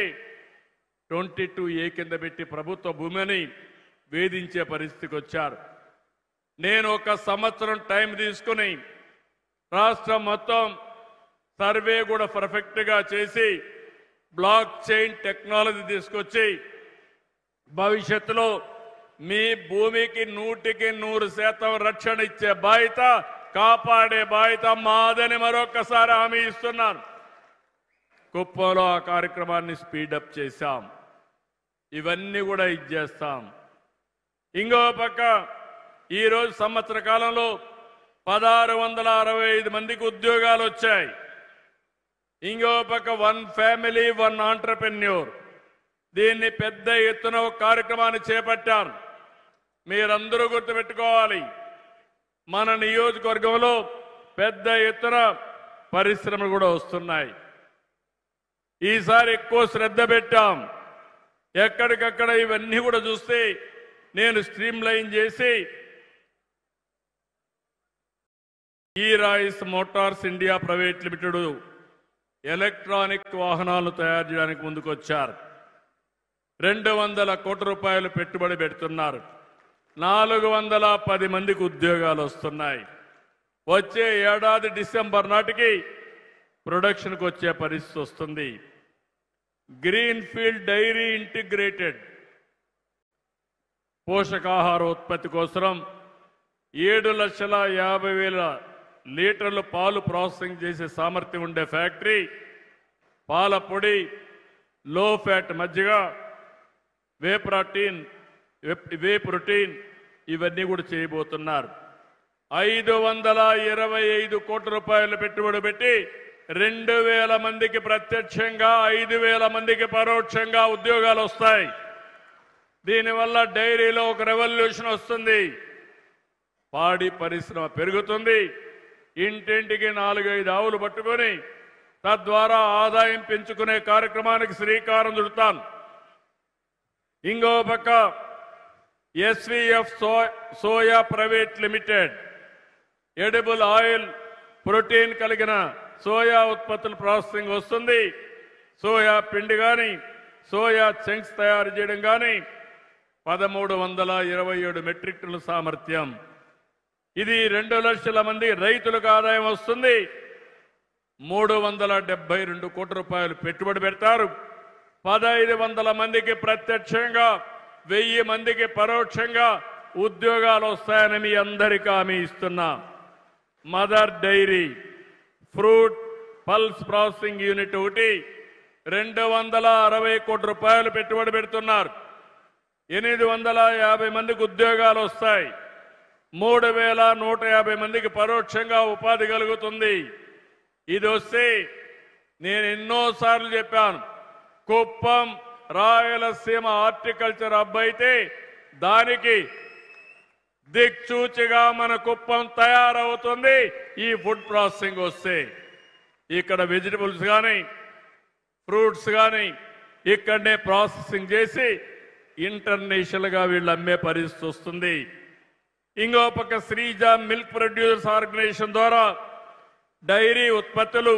22A కింద పెట్టి ప్రభుత్వ భూమిని వేధించే పరిస్థితికి వచ్చారు. నేను 1 సంవత్సరం టైం తీసుకుని రాష్ట్రం మొత్తం సర్వే కూడా పర్ఫెక్ట్గా చేసి బ్లాక్ చైన్ టెక్నాలజీ తీసుకొచ్చి భవిష్యత్తులో మీ భూమికి 100% రక్షణ ఇచ్చే బాధ్యత, కాపాడే బాధ్యత మాదని మరొకసారి హామీ ఇస్తున్నాను. కుప్పంలో ఆ కార్యక్రమాన్ని స్పీడప్ చేశాం. ఇవన్నీ కూడా ఇచ్చేస్తాం. ఇంకో పక్క ఈరోజు సంవత్సర కాలంలో 1665 మందికి ఉద్యోగాలు వచ్చాయి. ఇంకో పక్క 1 ఫ్యామిలీ 1 ఆంటర్‌ప్రెన్యూర్, దీన్ని పెద్ద ఎత్తున ఒక కార్యక్రమాన్ని చేపట్టారు. మీరందరూ గుర్తుపెట్టుకోవాలి, మన నియోజకవర్గంలో పెద్ద ఎత్తున పరిశ్రమలు కూడా వస్తున్నాయి. ఈసారి ఎక్కువ శ్రద్ధ పెట్టాం. ఎక్కడికక్కడ ఇవన్నీ కూడా చూస్తే నేను స్ట్రీమ్ లైన్ చేసి Royce Motors India private limited electronic వాహనాలు తయారు చేయడానికి ముందుకొచ్చారు. 200 కోట్ల రూపాయలు పెట్టుబడి పెడుతున్నారు. 410 మందికి ఉద్యోగాలు వస్తున్నాయి. వచ్చే ఏడాది డిసెంబర్ నాటికి ప్రొడక్షన్కి వచ్చే పరిస్థితి వస్తుంది. గ్రీన్ ఫీల్డ్ డైరీ ఇంటిగ్రేటెడ్ పోషకాహార ఉత్పత్తి కోసం 7,50,000 లీటర్లు పాలు ప్రాసెసింగ్ చేసే సామర్థ్యం ఉండే ఫ్యాక్టరీ, పాల పొడి, లో ఫ్యాట్ మజ్జిగ, వే ప్రోటీన్ ఇవన్నీ కూడా చేయబోతున్నారు. 525 కోట్ల రూపాయలు పెట్టుబడి పెట్టి 2,000 మందికి ప్రత్యక్షంగా, 5,000 మందికి పరోక్షంగా ఉద్యోగాలు వస్తాయి. దీనివల్ల డైరీలో ఒక రెవల్యూషన్ వస్తుంది. పాడి పరిశ్రమ పెరుగుతుంది. ఇంటింటికి 4-5 ఆవులు పట్టుకొని తద్వారా ఆదాయం పెంచుకునే కార్యక్రమానికి శ్రీకారం చుడతాను. ఇంకో పక్క SVF soya private limited edible oil protein కలిగిన సోయా ఉత్పత్తుల ప్రాసెసింగ్ వస్తుంది. సోయా పిండి కానీ సోయా చంక్స్ తయారు చేయడం కానీ 1327 మెట్రిక్ టన్నుల సామర్థ్యం. ఇది 2 లక్షల మంది రైతులకు ఆదాయం వస్తుంది. 372 కోట్ల రూపాయలు పెట్టుబడి పెడతారు. 1500 మందికి ప్రత్యక్షంగా 1000 మందికి పరోక్షంగా ఉద్యోగాలు వస్తాయని మీ అందరికీ హామీ ఇస్తున్నా. Mother Dairy fruit pulps processing unit ఒకటి 260 కోట్ల రూపాయలు పెట్టుబడి పెడుతున్నారు. 850 మందికి ఉద్యోగాలు వస్తాయి. 3150 మందికి పరోక్షంగా ఉపాధి కలుగుతుంది. ఇది వస్తే నేను ఎన్నోసార్లు చెప్పాను, కుప్పం రాయలసీమ హార్టికల్చర్ హబ్ అయితే దానికి దిక్చూచిగా మన కుప్పం తయారవుతుంది. ఈ ఫుడ్ ప్రాసెసింగ్ వస్తే ఇక్కడ వెజిటబుల్స్ కానీ ఫ్రూట్స్ కానీ ఇక్కడనే ప్రాసెసింగ్ చేసి ఇంటర్నేషనల్గా వీళ్ళు అమ్మే పరిస్థితి వస్తుంది. ఇంకో పక్క శ్రీజ మిల్క్ ప్రొడ్యూసర్స్ ఆర్గనైజేషన్ ద్వారా డైరీ ఉత్పత్తులు,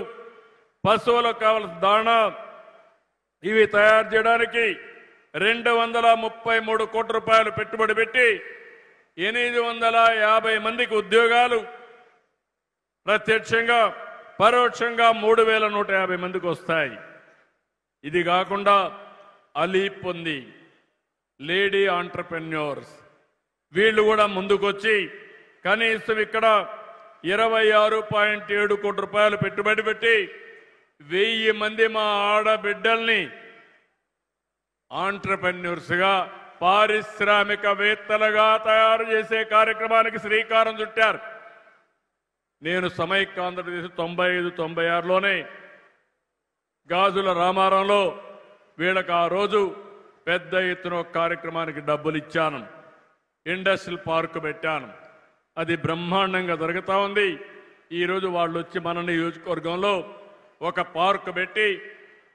పశువులకు కావలసిన దాణా ఇవి తయారు చేయడానికి 233 కోట్ల రూపాయలు పెట్టుబడి పెట్టి 850 మందికి ఉద్యోగాలు, ప్రత్యక్షంగా పరోక్షంగా 3150 మందికి వస్తాయి. ఇది కాకుండా అలీప్ ఉంది, లేడీ ఆంటర్ప్రెన్యూర్స్, వీళ్ళు కూడా ముందుకొచ్చి కనీసం ఇక్కడ 26.7 కోట్ల రూపాయలు పెట్టుబడి పెట్టి 1000 మంది మా ఆడబిడ్డల్ని ఆంటర్ప్రెన్యూర్స్ గా పారిశ్రామికవేత్తలుగా తయారు చేసే కార్యక్రమానికి శ్రీకారం చుట్టారు. నేను సమైక్య ఆంధ్రప్రదేశ్ 95-96లోనే గాజుల రామారంలో వీళ్ళకి ఆ రోజు పెద్ద ఎత్తున కార్యక్రమానికి డబ్బులు ఇచ్చాను. ఇండస్ట్రియల్ పార్క్ పెట్టాను. అది బ్రహ్మాండంగా జరుగుతూ ఉంది. ఈరోజు వాళ్ళు వచ్చి మన నియోజకవర్గంలో ఒక పార్క్ పెట్టి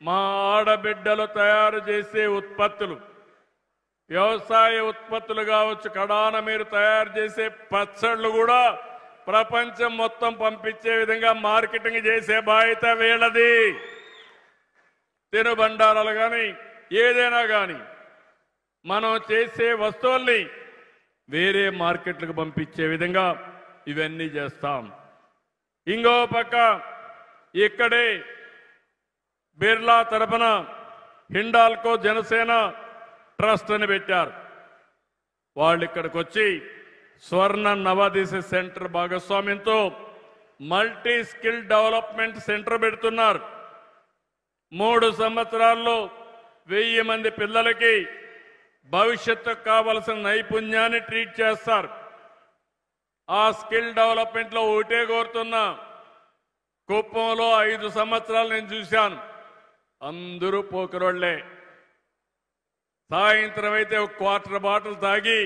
మా ఆడబిడ్డలు తయారు చేసే ఉత్పత్తులు, వ్యవసాయ ఉత్పత్తులు కావచ్చు, కడాన మీరు తయారు చేసే పచ్చళ్ళు కూడా ప్రపంచం మొత్తం పంపించే విధంగా మార్కెటింగ్ చేసే బాధ్యత వీళ్ళది. తినుబండారాలు కానీ ఏదైనా కానీ మనం చేసే వస్తువుల్ని వేరే మార్కెట్లకు పంపించే విధంగా ఇవన్నీ చేస్తాం. ఇంకో పక్క ఇక్కడే బిర్లా తరపున హిండాల్కో జనసేన ట్రస్ట్ అని పెట్టారు. వాళ్ళు ఇక్కడికి వచ్చి స్వర్ణ నవోదయ సెంటర్ భాగస్వామ్యంతో మల్టీ స్కిల్ డెవలప్మెంట్ సెంటర్ పెడుతున్నారు. 3 సంవత్సరాల్లో 1000 మంది పిల్లలకి భవిష్యత్తుకు కావలసిన నైపుణ్యాన్ని ట్రీట్ చేస్తారు. ఆ స్కిల్ డెవలప్మెంట్ లో ఒకటే కోరుతున్నా, కుప్పంలో 5 సంవత్సరాలు నేను చూశాను, అందరూ పోకరోళ్లే. సాయంత్రం అయితే ఒక క్వార్టర్ బాటిల్ తాగి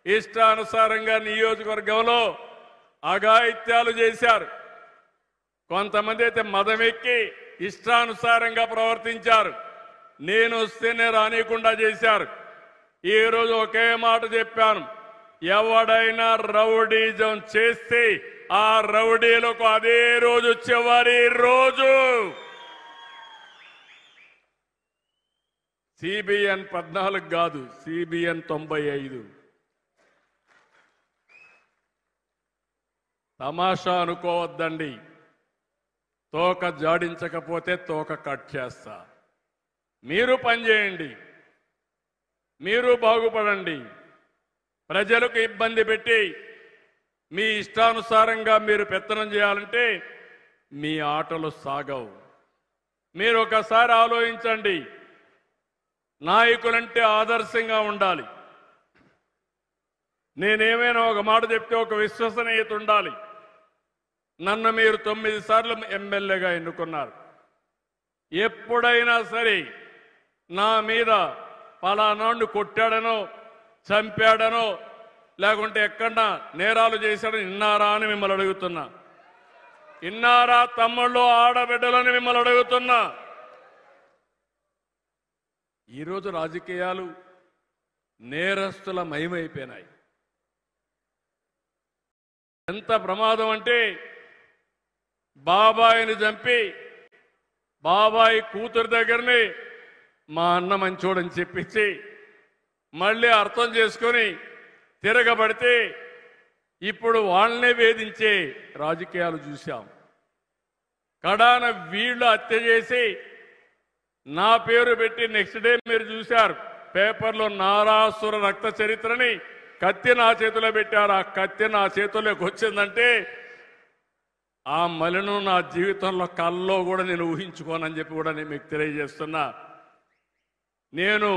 ఇష్టానుసారంగా నియోజకవర్గంలో అఘాయిత్యాలు చేశారు. కొంతమంది అయితే మదమెక్కి ఇష్టానుసారంగా ప్రవర్తించారు. నేను వస్తేనే రానియకుండా చేశారు. ఈ రోజు ఒకే మాట చెప్పాను, ఎవడైనా రౌడీజం చేస్తే ఆ రౌడీలకు అదే రోజు చివరి రోజు. సిబిఎన్ 14 కాదు, సిబిఎన్ 95. తమాషా అనుకోవద్దండి. తోక జాడించకపోతే తోక కట్ చేస్తా. మీరు పనిచేయండి, మీరు బాగుపడండి. ప్రజలకు ఇబ్బంది పెట్టి మీ ఇష్టానుసారంగా మీరు పెత్తనం చేయాలంటే మీ ఆటలు సాగవు. మీరు ఒకసారి ఆలోచించండి. నాయకులంటే ఆదర్శంగా ఉండాలి. నేనేమైనా ఒక మాట చెప్తే ఒక విశ్వసనీయత ఉండాలి. నన్ను మీరు 9 సార్లు ఎమ్మెల్యేగా ఎన్నుకున్నారు. ఎప్పుడైనా సరే నా మీద పలానాడు కొట్టాడనో చంపాడనో లేకుంటే ఎక్కడన్నా నేరాలు చేశాడని విన్నారా అని మిమ్మల్ని అడుగుతున్నా. ఇన్నారా తమ్ముళ్ళు ఆడబిడ్డలని మిమ్మల్ని అడుగుతున్నా. ఈరోజు రాజకీయాలు నేరస్తుల మయమైపోయినాయి. ఎంత ప్రమాదం అంటే బాబాయిని చంపి బాబాయి కూతురు దగ్గరని మా అన్న మంచోడని చెప్పించి మళ్ళీ అర్థం చేసుకొని తిరగబడితే ఇప్పుడు వాళ్ళనే వేధించే రాజకీయాలు చూశాం. కడాన వీళ్ళు హత్య చేసి నా పేరు పెట్టి నెక్స్ట్ డే మీరు చూశారు పేపర్లో నారాసుర రక్త చరిత్రని కత్తి నా చేతిలో పెట్టారు. ఆ కత్తి నా చేతిలోకి వచ్చిందంటే ఆ మలిను నా జీవితంలో కల్లో కూడా నేను ఊహించుకోనని చెప్పి కూడా నేను మీకు తెలియజేస్తున్నా. నేను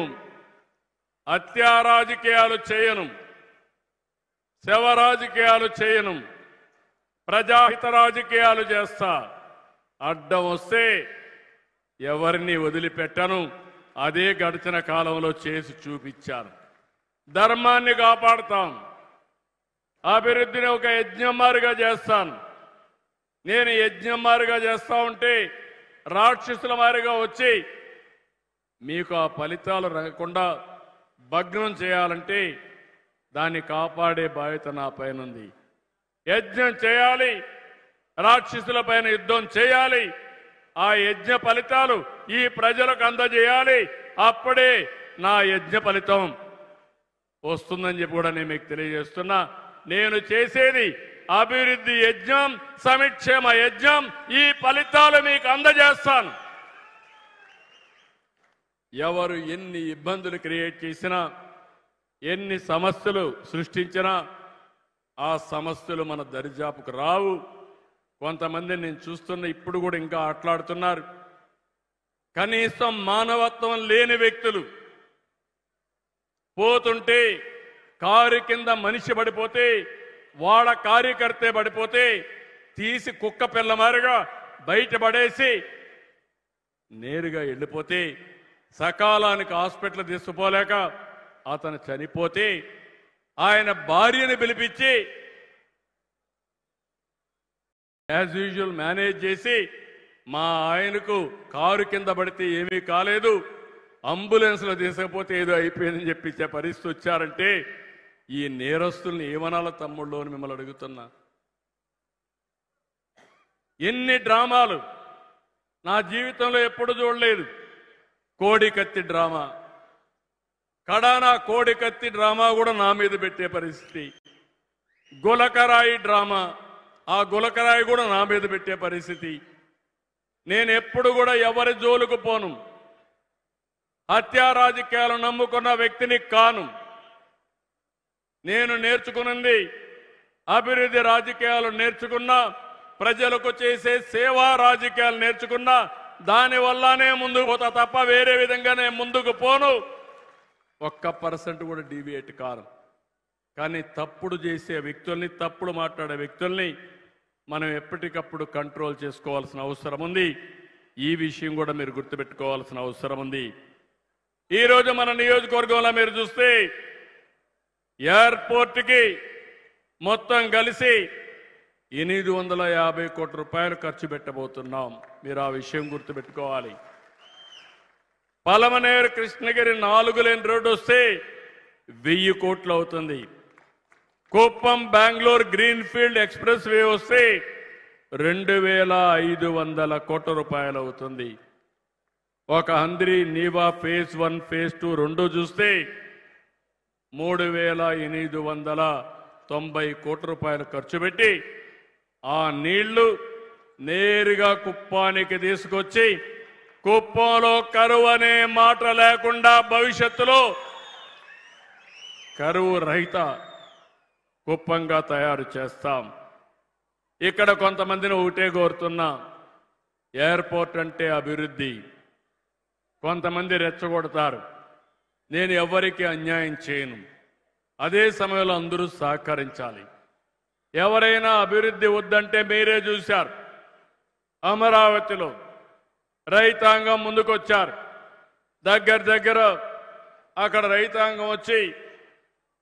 హత్యా రాజకీయాలు చేయను, శవ రాజకీయాలు చేయను, ప్రజాహిత రాజకీయాలు చేస్తా. అడ్డం వస్తే ఎవరిని వదిలిపెట్టను. అదే గడిచిన కాలంలో చేసి చూపించాను. ధర్మాన్ని కాపాడుతాం, అభివృద్ధిని ఒక యజ్ఞమారిగా చేస్తాను. నేను యజ్ఞమారిగా చేస్తా ఉంటే రాక్షసుల మారిగా వచ్చి మీకు ఆ ఫలితాలు రాకుండా భగ్నం చేయాలంటే దాన్ని కాపాడే బాధ్యత నా పైన ఉంది. యజ్ఞం చేయాలి, రాక్షసుల పైన యుద్ధం చేయాలి, ఆ యజ్ఞ ఫలితాలు ఈ ప్రజలకు అందజేయాలి. అప్పుడే నా యజ్ఞ ఫలితం వస్తుందని చెప్పి కూడా నేను మీకు తెలియజేస్తున్నా. నేను చేసేది అభివృద్ధి యజ్ఞం, సంక్షేమ యజ్ఞం. ఈ ఫలితాలు మీకు అందజేస్తాను. ఎవరు ఎన్ని ఇబ్బందులు క్రియేట్ చేసినా, ఎన్ని సమస్యలు సృష్టించినా ఆ సమస్యలు మన దరిజాపుకు రావు. కొంతమంది నేను చూస్తున్న ఇప్పుడు కూడా ఇంకా ఆటలాడుతున్నారు. కనీసం మానవత్వం లేని వ్యక్తులు పోతుంటే కారు కింద మనిషి పడిపోతే వాడ కార్యకర్తే పడిపోతే తీసి కుక్క పిల్లమారిగా బయటపడేసి నేరుగా వెళ్ళిపోతే సకాలానికి హాస్పిటల్ తీసుకుపోలేక అతను చనిపోతే ఆయన భార్యని పిలిపించి యాజ్ యూజువల్ మేనేజ్ చేసి మా ఆయనకు కారు కింద పడితే ఏమీ కాలేదు, అంబులెన్స్లో తీసుకపోతే ఏదో అయిపోయిందని చెప్పించే పరిస్థితి వచ్చారంటే ఈ నేరస్తుల్ని ఏమనాల తమ్ముళ్ళు అని మిమ్మల్ని అడుగుతున్నా. ఎన్ని డ్రామాలు నా జీవితంలో ఎప్పుడు చూడలేదు. కోడికత్తి డ్రామా, కడానా కోడికత్తి డ్రామా కూడా నా మీద పెట్టే పరిస్థితి. గులకరాయి డ్రామా, ఆ గులకరాయి కూడా నా మీద పెట్టే పరిస్థితి. నేను ఎప్పుడు కూడా ఎవరి జోలుకు పోను. హత్యా రాజకీయాలు నమ్ముకున్న వ్యక్తిని కాను. నేను నేర్చుకున్నది అభివృద్ధి రాజకీయాలు నేర్చుకున్నా, ప్రజలకు చేసే సేవా రాజకీయాలు నేర్చుకున్నా. దానివల్లనే ముందుకు పోతా తప్ప వేరే విధంగా నేను ముందుకు పోను. 1% కూడా డీవియేట్ కాను. కానీ తప్పుడు చేసే వ్యక్తుల్ని, తప్పుడు మాట్లాడే వ్యక్తుల్ని మనం ఎప్పటికప్పుడు కంట్రోల్ చేసుకోవాల్సిన అవసరం ఉంది. ఈ విషయం కూడా మీరు గుర్తుపెట్టుకోవాల్సిన అవసరం ఉంది. ఈరోజు మన నియోజకవర్గంలో మీరు చూస్తే ఎయిర్పోర్ట్కి మొత్తం కలిసి 850 కోట్ల రూపాయలు ఖర్చు పెట్టబోతున్నాం. మీరు ఆ విషయం గుర్తుపెట్టుకోవాలి. పలమనేరు కృష్ణగిరి 4 లేన్ రోడ్డు వస్తే 1000 కోట్లు అవుతుంది. Kuppam Bengaluru greenfield express way వస్తే 2500 కోట్ల రూపాయలు అవుతుంది. ఒక హంద్రీ నీవా ఫేజ్ 1 ఫేజ్ 2 రెండు చూస్తే 3890 కోట్ల రూపాయలు ఖర్చు పెట్టి ఆ నీళ్లు నేరుగా కుప్పానికి తీసుకొచ్చి కుప్పంలో కరువు అనే మాట లేకుండా భవిష్యత్తులో కరువు రహిత కుప్పంగా తయారు చేస్తాం. ఇక్కడ కొంతమందిని ఒకటే కోరుతున్నా, ఎయిర్పోర్ట్ అంటే అభివృద్ధి. కొంతమంది రెచ్చగొడతారు. నేను ఎవరికి అన్యాయం చేయను. అదే సమయంలో అందరూ సహకరించాలి. ఎవరైనా అభివృద్ధి వద్దంటే మీరే చూశారు. అమరావతిలో రైతాంగం ముందుకొచ్చారు. దగ్గర అక్కడ రైతాంగం వచ్చి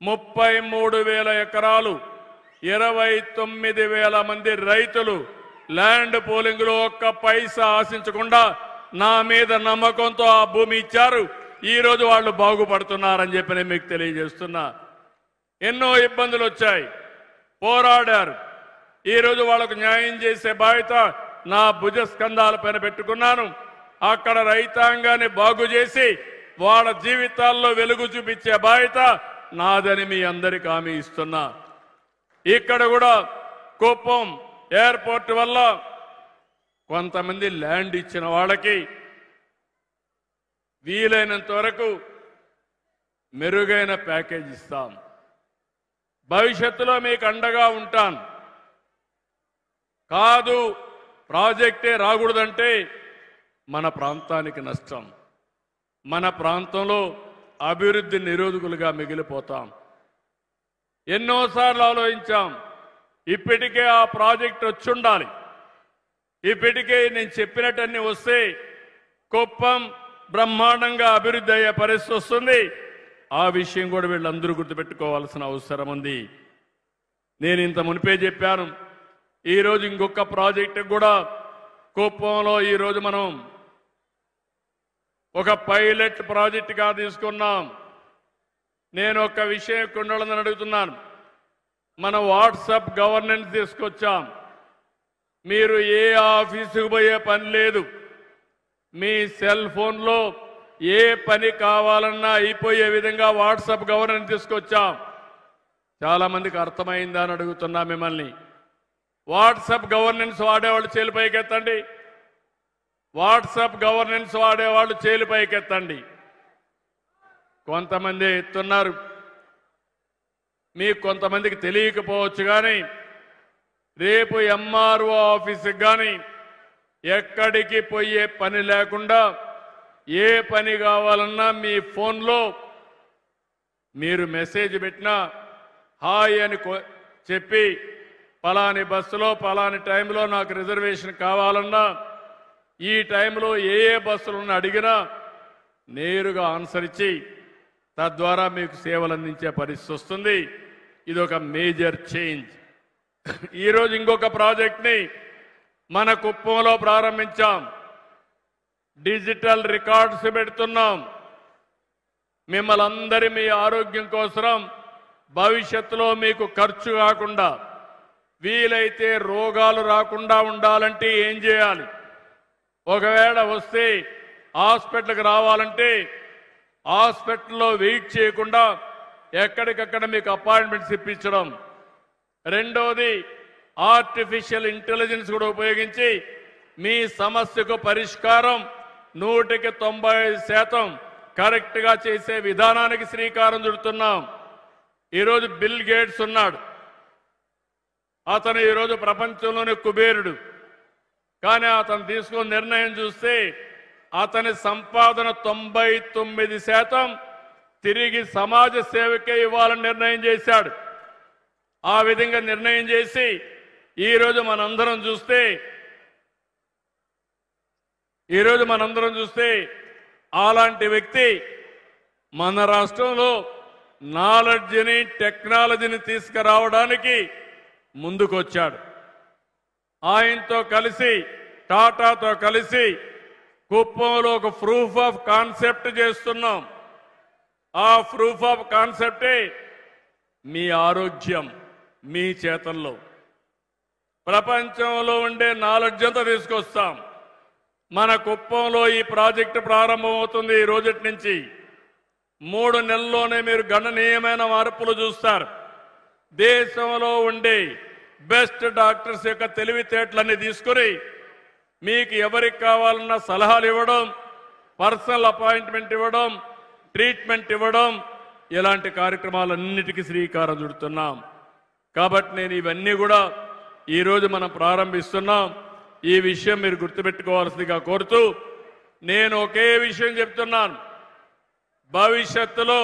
33,000 ఎకరాలు 29,000 మంది రైతులు ల్యాండ్ పోలింగ్ లో ఒక్క పైసా ఆశించకుండా నా మీద నమ్మకంతో ఆ భూమి ఇచ్చారు. ఈ రోజు వాళ్ళు బాగుపడుతున్నారని చెప్పి నేను మీకు తెలియజేస్తున్నా. ఎన్నో ఇబ్బందులు వచ్చాయి, పోరాడారు. ఈ రోజు వాళ్ళకు న్యాయం చేసే బాధ్యత నా భుజ స్కంధాలపైన పెట్టుకున్నాను. అక్కడ రైతాంగాన్ని బాగు చేసి వాళ్ళ జీవితాల్లో వెలుగు చూపించే బాధ్యత నాదని మీ అందరికీ హామీ ఇస్తున్నా. ఇక్కడ కూడా కుప్పం ఎయిర్పోర్ట్ వల్ల కొంతమంది ల్యాండ్ ఇచ్చిన వాళ్ళకి వీలైనంత వరకు మెరుగైన ప్యాకేజ్ ఇస్తాం. భవిష్యత్తులో మీకు అండగా ఉంటాను. కాదు ప్రాజెక్టే రాకూడదంటే మన ప్రాంతానికి నష్టం. మన ప్రాంతంలో అభివృద్ధి నిరోధకులుగా మిగిలిపోతాం. ఎన్నోసార్లు ఆలోచించాం. ఇప్పటికే ఆ ప్రాజెక్ట్ వచ్చి ఉండాలి. ఇప్పటికే నేను చెప్పినట్టన్నీ వస్తే కుప్పం బ్రహ్మాండంగా అభివృద్ధి అయ్యే పరిస్థితి వస్తుంది. ఆ విషయం కూడా వీళ్ళందరూ గుర్తుపెట్టుకోవాల్సిన అవసరం ఉంది. నేను ఇంత మునిపే చెప్పాను. ఈరోజు ఇంకొక ప్రాజెక్టు కూడా కుప్పంలో ఈరోజు మనం ఒక పైలట్ ప్రాజెక్టుగా తీసుకున్నాం. నేను ఒక విషయం కొండలని అడుగుతున్నాను. మన వాట్సాప్ గవర్నెన్స్ తీసుకొచ్చాం. మీరు ఏ ఆఫీసుకు పోయే పని లేదు. మీ సెల్ ఫోన్లో ఏ పని కావాలన్నా అయిపోయే విధంగా వాట్సాప్ గవర్నెన్స్ తీసుకొచ్చాం. చాలా మందికి అర్థమైందా అని అడుగుతున్నా మిమ్మల్ని. వాట్సాప్ గవర్నెన్స్ వాడేవాళ్ళు చేలు పైకెత్తండి. వాట్సాప్ గవర్నెన్స్ వాడేవాళ్ళు చేలు పైకెత్తండి. కొంతమంది ఎత్తున్నారు. మీకు కొంతమందికి తెలియకపోవచ్చు కానీ రేపు ఎంఆర్ఓ ఆఫీస్కి కానీ ఎక్కడికి పోయే పని లేకుండా ఏ పని కావాలన్నా మీ ఫోన్లో మీరు మెసేజ్ పెట్టినా హాయ్ అని చెప్పి పలాని బస్సులో పలాని టైంలో నాకు రిజర్వేషన్ కావాలన్నా ఈ టైంలో ఏ బస్సులను అడిగినా నేరుగా ఆన్సర్ ఇచ్చి తద్వారా మీకు సేవలు అందించే పరిస్థితి వస్తుంది. ఇది ఒక మేజర్ చేంజ్. ఈరోజు ఇంకొక ప్రాజెక్ట్ని మన కుప్పంలో ప్రారంభించాం. డిజిటల్ రికార్డ్స్ పెడుతున్నాం. మిమ్మల్ని అందరి మీ ఆరోగ్యం కోసం భవిష్యత్తులో మీకు ఖర్చు కాకుండా వీలైతే రోగాలు రాకుండా ఉండాలంటే ఏం చేయాలి, ఒకవేళ వస్తే హాస్పిటల్కి రావాలంటే హాస్పిటల్లో వెయిట్ చేయకుండా ఎక్కడికక్కడ మీకు అపాయింట్మెంట్స్ ఇప్పించడం. రెండోది ఆర్టిఫిషియల్ ఇంటెలిజెన్స్ కూడా ఉపయోగించి మీ సమస్యకు పరిష్కారం 100% కరెక్ట్గా చేసే విధానానికి శ్రీకారం చుడుతున్నాం. ఈరోజు బిల్ గేట్స్ ఉన్నాడు. అతను ఈరోజు ప్రపంచంలోని కుబేరుడు. కానీ అతను తీసుకున్న నిర్ణయం చూస్తే అతని సంపాదన 99% తిరిగి సమాజ సేవకే ఇవ్వాలని నిర్ణయం చేశాడు. ఆ విధంగా నిర్ణయం చేసి ఈరోజు మనందరం చూస్తే అలాంటి వ్యక్తి మన రాష్ట్రంలో నాలెడ్జిని టెక్నాలజీని తీసుకురావడానికి ముందుకొచ్చాడు. ఆయనతో కలిసి టాటాతో కలిసి కుప్పంలో ఒక ప్రూఫ్ ఆఫ్ కాన్సెప్ట్ చేస్తున్నాం. ఆ ప్రూఫ్ ఆఫ్ కాన్సెప్టే మీ ఆరోగ్యం మీ చేతల్లో. ప్రపంచంలో ఉండే నాలెడ్జ్ అంతా తీసుకొస్తాం. మన కుప్పంలో ఈ ప్రాజెక్టు ప్రారంభమవుతుంది. ఈ రోజటి నుంచి 3 నెలల్లోనే మీరు గణనీయమైన మార్పులు చూస్తారు. దేశంలో ఉండే బెస్ట్ డాక్టర్స్ యొక్క తెలివితేటలన్నీ తీసుకుని మీకు ఎవరికి కావాలన్న సలహాలు ఇవ్వడం, పర్సనల్ అపాయింట్మెంట్ ఇవ్వడం, ట్రీట్మెంట్ ఇవ్వడం, ఇలాంటి కార్యక్రమాలన్నిటికీ శ్రీకారం చుడుతున్నాం. కాబట్టి నేను ఇవన్నీ కూడా ఈరోజు మనం ప్రారంభిస్తున్నాం. ఈ విషయం మీరు గుర్తుపెట్టుకోవాల్సిందిగా కోరుతూ నేను ఒకే విషయం చెప్తున్నాను. భవిష్యత్తులో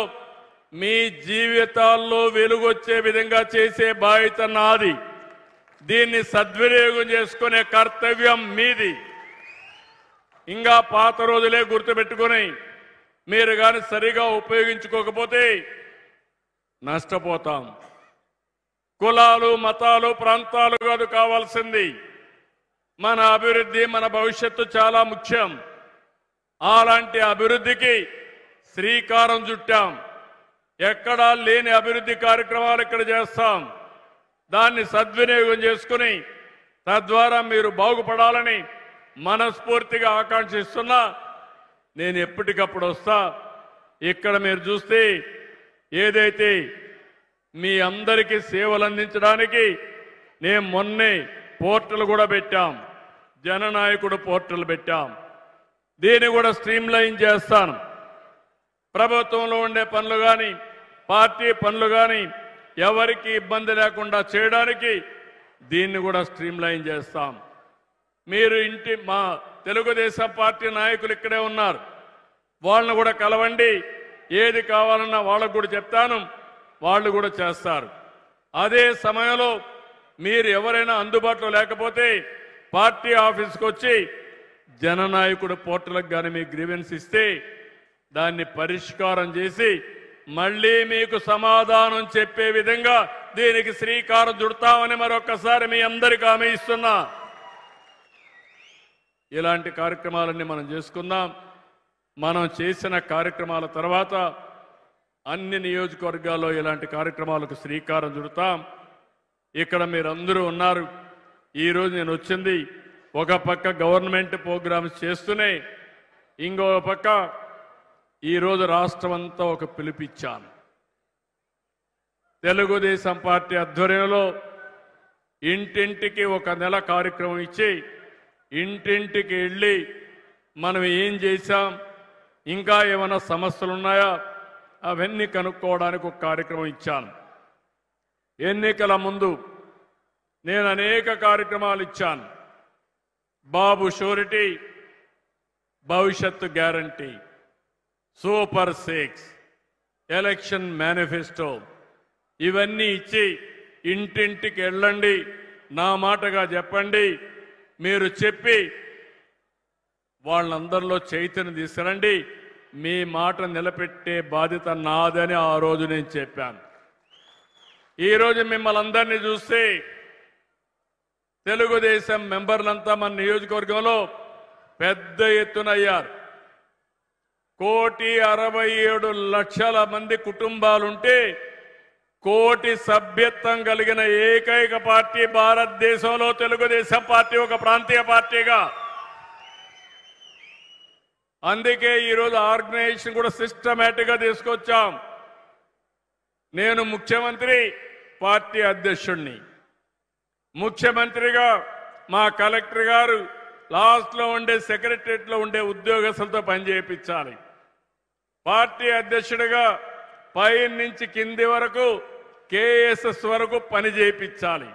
మీ జీవితాల్లో వెలుగొచ్చే విధంగా చేసే బాధ్యత నాది. దీన్ని సద్వినియోగం చేసుకునే కర్తవ్యం మీది. ఇంకా పాత రోజులే గుర్తుపెట్టుకుని మీరు కానీ సరిగా ఉపయోగించుకోకపోతే నష్టపోతాం. కులాలు మతాలు ప్రాంతాలు కాదు కావాల్సింది, మన అభివృద్ధి మన భవిష్యత్తు చాలా ముఖ్యం. అలాంటి అభివృద్ధికి శ్రీకారం చుట్టాం. ఎక్కడా లేని అభివృద్ధి కార్యక్రమాలు ఇక్కడ చేస్తాం. దాన్ని సద్వినియోగం చేసుకుని తద్వారా మీరు బాగుపడాలని మనస్ఫూర్తిగా ఆకాంక్షిస్తున్నా. నేను ఎప్పటికప్పుడు వస్తా. ఇక్కడ మీరు చూస్తే ఏదైతే మీ అందరికీ సేవలు అందించడానికి నేను మొన్నే పోర్టల్ కూడా పెట్టాం. జననాయకుడు పోర్టల్ పెట్టాం. దీన్ని కూడా స్ట్రీమ్ లైన్ చేస్తాను. ప్రభుత్వంలో ఉండే పనులు కానీ పార్టీ పనులు కానీ ఎవరికి ఇబ్బంది లేకుండా చేయడానికి దీన్ని కూడా స్ట్రీమ్ లైన్ చేస్తాం. మీరు మా తెలుగుదేశం పార్టీ నాయకులు ఇక్కడే ఉన్నారు. వాళ్ళని కూడా కలవండి. ఏది కావాలన్నా వాళ్ళకు కూడా చెప్తాను. వాళ్ళు కూడా చేస్తారు. అదే సమయంలో మీరు ఎవరైనా అందుబాటులో లేకపోతే పార్టీ ఆఫీస్కి వచ్చి జననాయకుడు పోర్టల్కి కానీ మీ గ్రీవెన్స్ ఇస్తే దాన్ని పరిష్కారం చేసి మళ్ళీ మీకు సమాధానం చెప్పే విధంగా దీనికి శ్రీకారం చుడతామని మరొకసారి మీ అందరికీ హామీ ఇస్తున్నా. ఇలాంటి కార్యక్రమాలన్నీ మనం చేసుకుందాం. మనం చేసిన కార్యక్రమాల తర్వాత అన్ని నియోజకవర్గాల్లో ఇలాంటి కార్యక్రమాలకు శ్రీకారం చుడతాం. ఇక్కడ మీరందరూ ఉన్నారు. ఈరోజు నేను వచ్చింది ఒక పక్క గవర్నమెంట్ ప్రోగ్రామ్స్ చేస్తూనే ఇంకో పక్క ఈరోజు రాష్ట్రం అంతా ఒక పిలుపిచ్చాను. తెలుగుదేశం పార్టీ ఆధ్వర్యంలో ఇంటింటికి ఒక నెల కార్యక్రమం ఇచ్చి ఇంటింటికి వెళ్ళి మనం ఏం చేశాం, ఇంకా ఏమైనా సమస్యలు ఉన్నాయా అవన్నీ కనుక్కోవడానికి ఒక కార్యక్రమం ఇచ్చాను. ఎన్నికల ముందు నేను అనేక కార్యక్రమాలు ఇచ్చాను. బాబు షూరిటీ, భవిష్యత్తు గ్యారంటీ, సూపర్ 6, ఎలక్షన్ మేనిఫెస్టో ఇవన్నీ ఇచ్చి ఇంటింటికి వెళ్ళండి, నా మాటగా చెప్పండి, మీరు చెప్పి వాళ్ళందరిలో చైతన్యం తీసుకురండి, మీ మాట నిలబెట్టే బాధ్యత నాదని ఆ రోజు నేను చెప్పాను. ఈరోజు మిమ్మల్ని అందరినీ చూస్తే తెలుగుదేశం మెంబర్లంతా మన నియోజకవర్గంలో పెద్ద ఎత్తున అయ్యారు. 1,67,00,000 మంది కుటుంబాలుంటే 1,00,00,000 సభ్యత్వం కలిగిన ఏకైక పార్టీ భారతదేశంలో తెలుగుదేశం పార్టీ ఒక ప్రాంతీయ పార్టీగా. అందుకే ఈరోజు ఆర్గనైజేషన్ కూడా సిస్టమేటిక్ గా తీసుకొచ్చాం. నేను ముఖ్యమంత్రి, పార్టీ అధ్యక్షుడిని. ముఖ్యమంత్రిగా మా కలెక్టర్ గారు లాస్ట్ లో ఉండే సెక్రటరియట్ లో ఉండే ఉద్యోగస్తులతో పనిచేయించాలి. పార్టీ అధ్యక్షుడిగా పై నుంచి కింది వరకు కేఎస్ఎస్ వరకు పని చేయించాలి.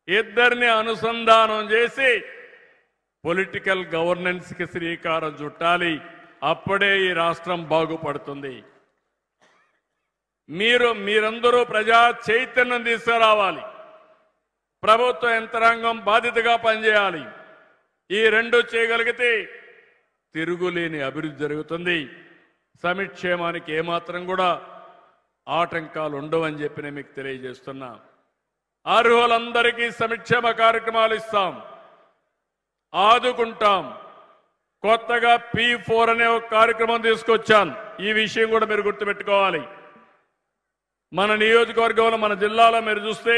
ఇద్దరిని అనుసంధానం చేసి పొలిటికల్ గవర్నెన్స్ కి శ్రీకారం చుట్టాలి. అప్పుడే ఈ రాష్ట్రం బాగుపడుతుంది. మీరందరూ ప్రజా చైతన్యం తీసుకురావాలి. ప్రభుత్వ యంత్రాంగం బాధ్యతగా పనిచేయాలి. ఈ రెండు చేయగలిగితే తిరుగులేని అభివృద్ధి జరుగుతుంది. సంక్షేమానికి ఏమాత్రం కూడా ఆటంకాలు ఉండవని చెప్పి నేను మీకు తెలియజేస్తున్నా. అర్హులందరికీ సంక్షేమ కార్యక్రమాలు ఇస్తాం, ఆదుకుంటాం. కొత్తగా P4 అనే ఒక కార్యక్రమం తీసుకొచ్చాను. ఈ విషయం కూడా మీరు గుర్తుపెట్టుకోవాలి. మన నియోజకవర్గంలో మన జిల్లాలో మీరు చూస్తే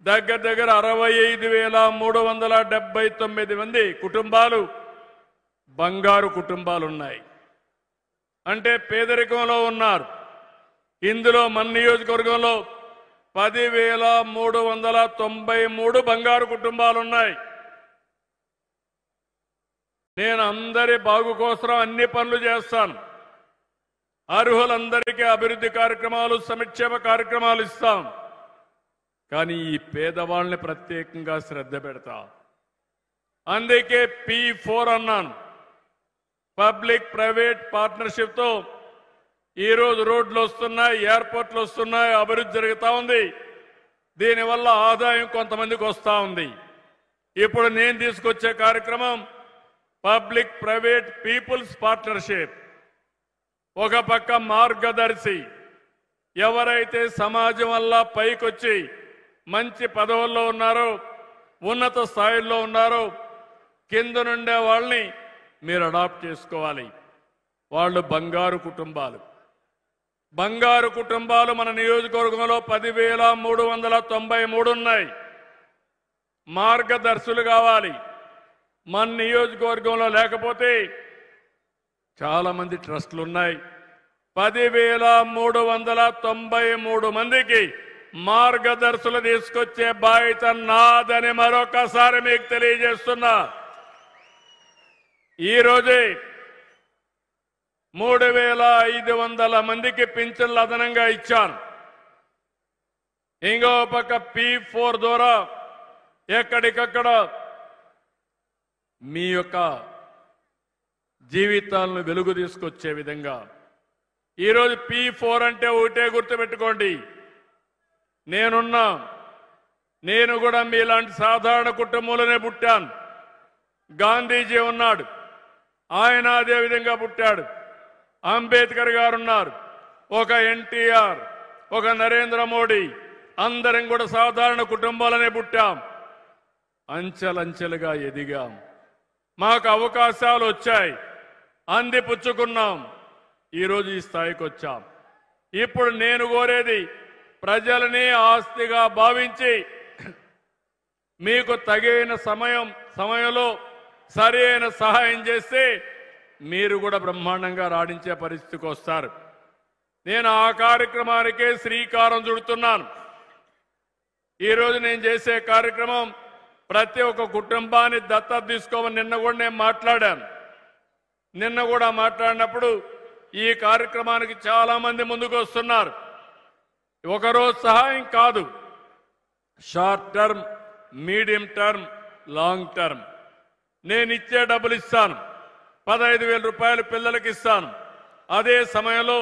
దగ్గర దగ్గర 65,379 మంది కుటుంబాలు బంగారు కుటుంబాలు ఉన్నాయి. అంటే పేదరికంలో ఉన్నారు. ఇందులో మన నియోజకవర్గంలో 10,393 బంగారు కుటుంబాలు ఉన్నాయి. నేను అందరి బాగు కోసం అన్ని పనులు చేస్తాను. అర్హులందరికీ అభివృద్ధి కార్యక్రమాలు, సంక్షేమ కార్యక్రమాలు ఇస్తాం. కానీ ఈ పేదవాళ్ళని ప్రత్యేకంగా శ్రద్ధ పెడతా. అందుకే P4 అన్నాను. పబ్లిక్ ప్రైవేట్ పార్ట్నర్షిప్ తో ఈరోజు రోడ్లు వస్తున్నాయి, ఎయిర్పోర్ట్లు వస్తున్నాయి, అభివృద్ధి జరుగుతూ ఉంది. దీనివల్ల ఆదాయం కొంతమందికి వస్తూ ఉంది. ఇప్పుడు నేను తీసుకొచ్చే కార్యక్రమం పబ్లిక్ ప్రైవేట్ పీపుల్స్ పార్ట్నర్షిప్. ఒక పక్క మార్గదర్శి, ఎవరైతే సమాజం వల్ల పైకొచ్చి మంచి పదవుల్లో ఉన్నారో ఉన్నత స్థాయిలో ఉన్నారో కింద నుండే వాళ్ళని మీరు అడాప్ట్ చేసుకోవాలి. వాళ్ళు బంగారు కుటుంబాలు. బంగారు కుటుంబాలు మన నియోజకవర్గంలో 10,393 ఉన్నాయి. మార్గదర్శులు కావాలి. మన నియోజకవర్గంలో లేకపోతే చాలా మంది ట్రస్టులు ఉన్నాయి. 10,393 మందికి మార్గదర్శులు తీసుకొచ్చే బాధ్యత నాదని మరొకసారి మీకు తెలియజేస్తున్నా. ఈరోజే 3,500 మందికి పింఛన్లు అదనంగా ఇచ్చాను. ఇంకో పక్క P4 ద్వారా ఎక్కడికక్కడ మీ యొక్క జీవితాలను వెలుగు తీసుకొచ్చే విధంగా ఈరోజు P4 అంటే ఒకటే గుర్తుపెట్టుకోండి. నేను కూడా మీలాంటి సాధారణ కుటుంబంలోనే పుట్టాను. గాంధీజీ ఉన్నాడు, ఆయన అదే విధంగా పుట్టాడు. అంబేద్కర్ గారు ఉన్నారు, ఒక ఎన్టీఆర్, ఒక నరేంద్ర మోడీ, అందరం కూడా సాధారణ కుటుంబాలనే పుట్టాం. అంచెలంచెలుగా ఎదిగాం. మాకు అవకాశాలు వచ్చాయి, అందిపుచ్చుకున్నాం. ఈరోజు ఈ స్థాయికి వచ్చాం. ఇప్పుడు నేను కోరేది ప్రజలని ఆస్తిగా భావించి మీకు తగిన సమయంలో సరైన సహాయం చేస్తే మీరు కూడా బ్రహ్మాండంగా రాణించే పరిస్థితికి వస్తారు. నేను ఆ కార్యక్రమానికే శ్రీకారం చుడుతున్నాను. ఈరోజు నేను చేసే కార్యక్రమం ప్రతి ఒక్క కుటుంబాన్ని దత్తత తీసుకోమని నిన్న కూడా నేను మాట్లాడాను. నిన్న కూడా మాట్లాడినప్పుడు ఈ కార్యక్రమానికి చాలా మంది ముందుకు వస్తున్నారు. ఒకరోజు సహాయం కాదు, short term, medium term, long term. నేను ఇచ్చే డబ్బులు ఇస్తాను, 15,000 రూపాయలు పిల్లలకి ఇస్తాను. అదే సమయంలో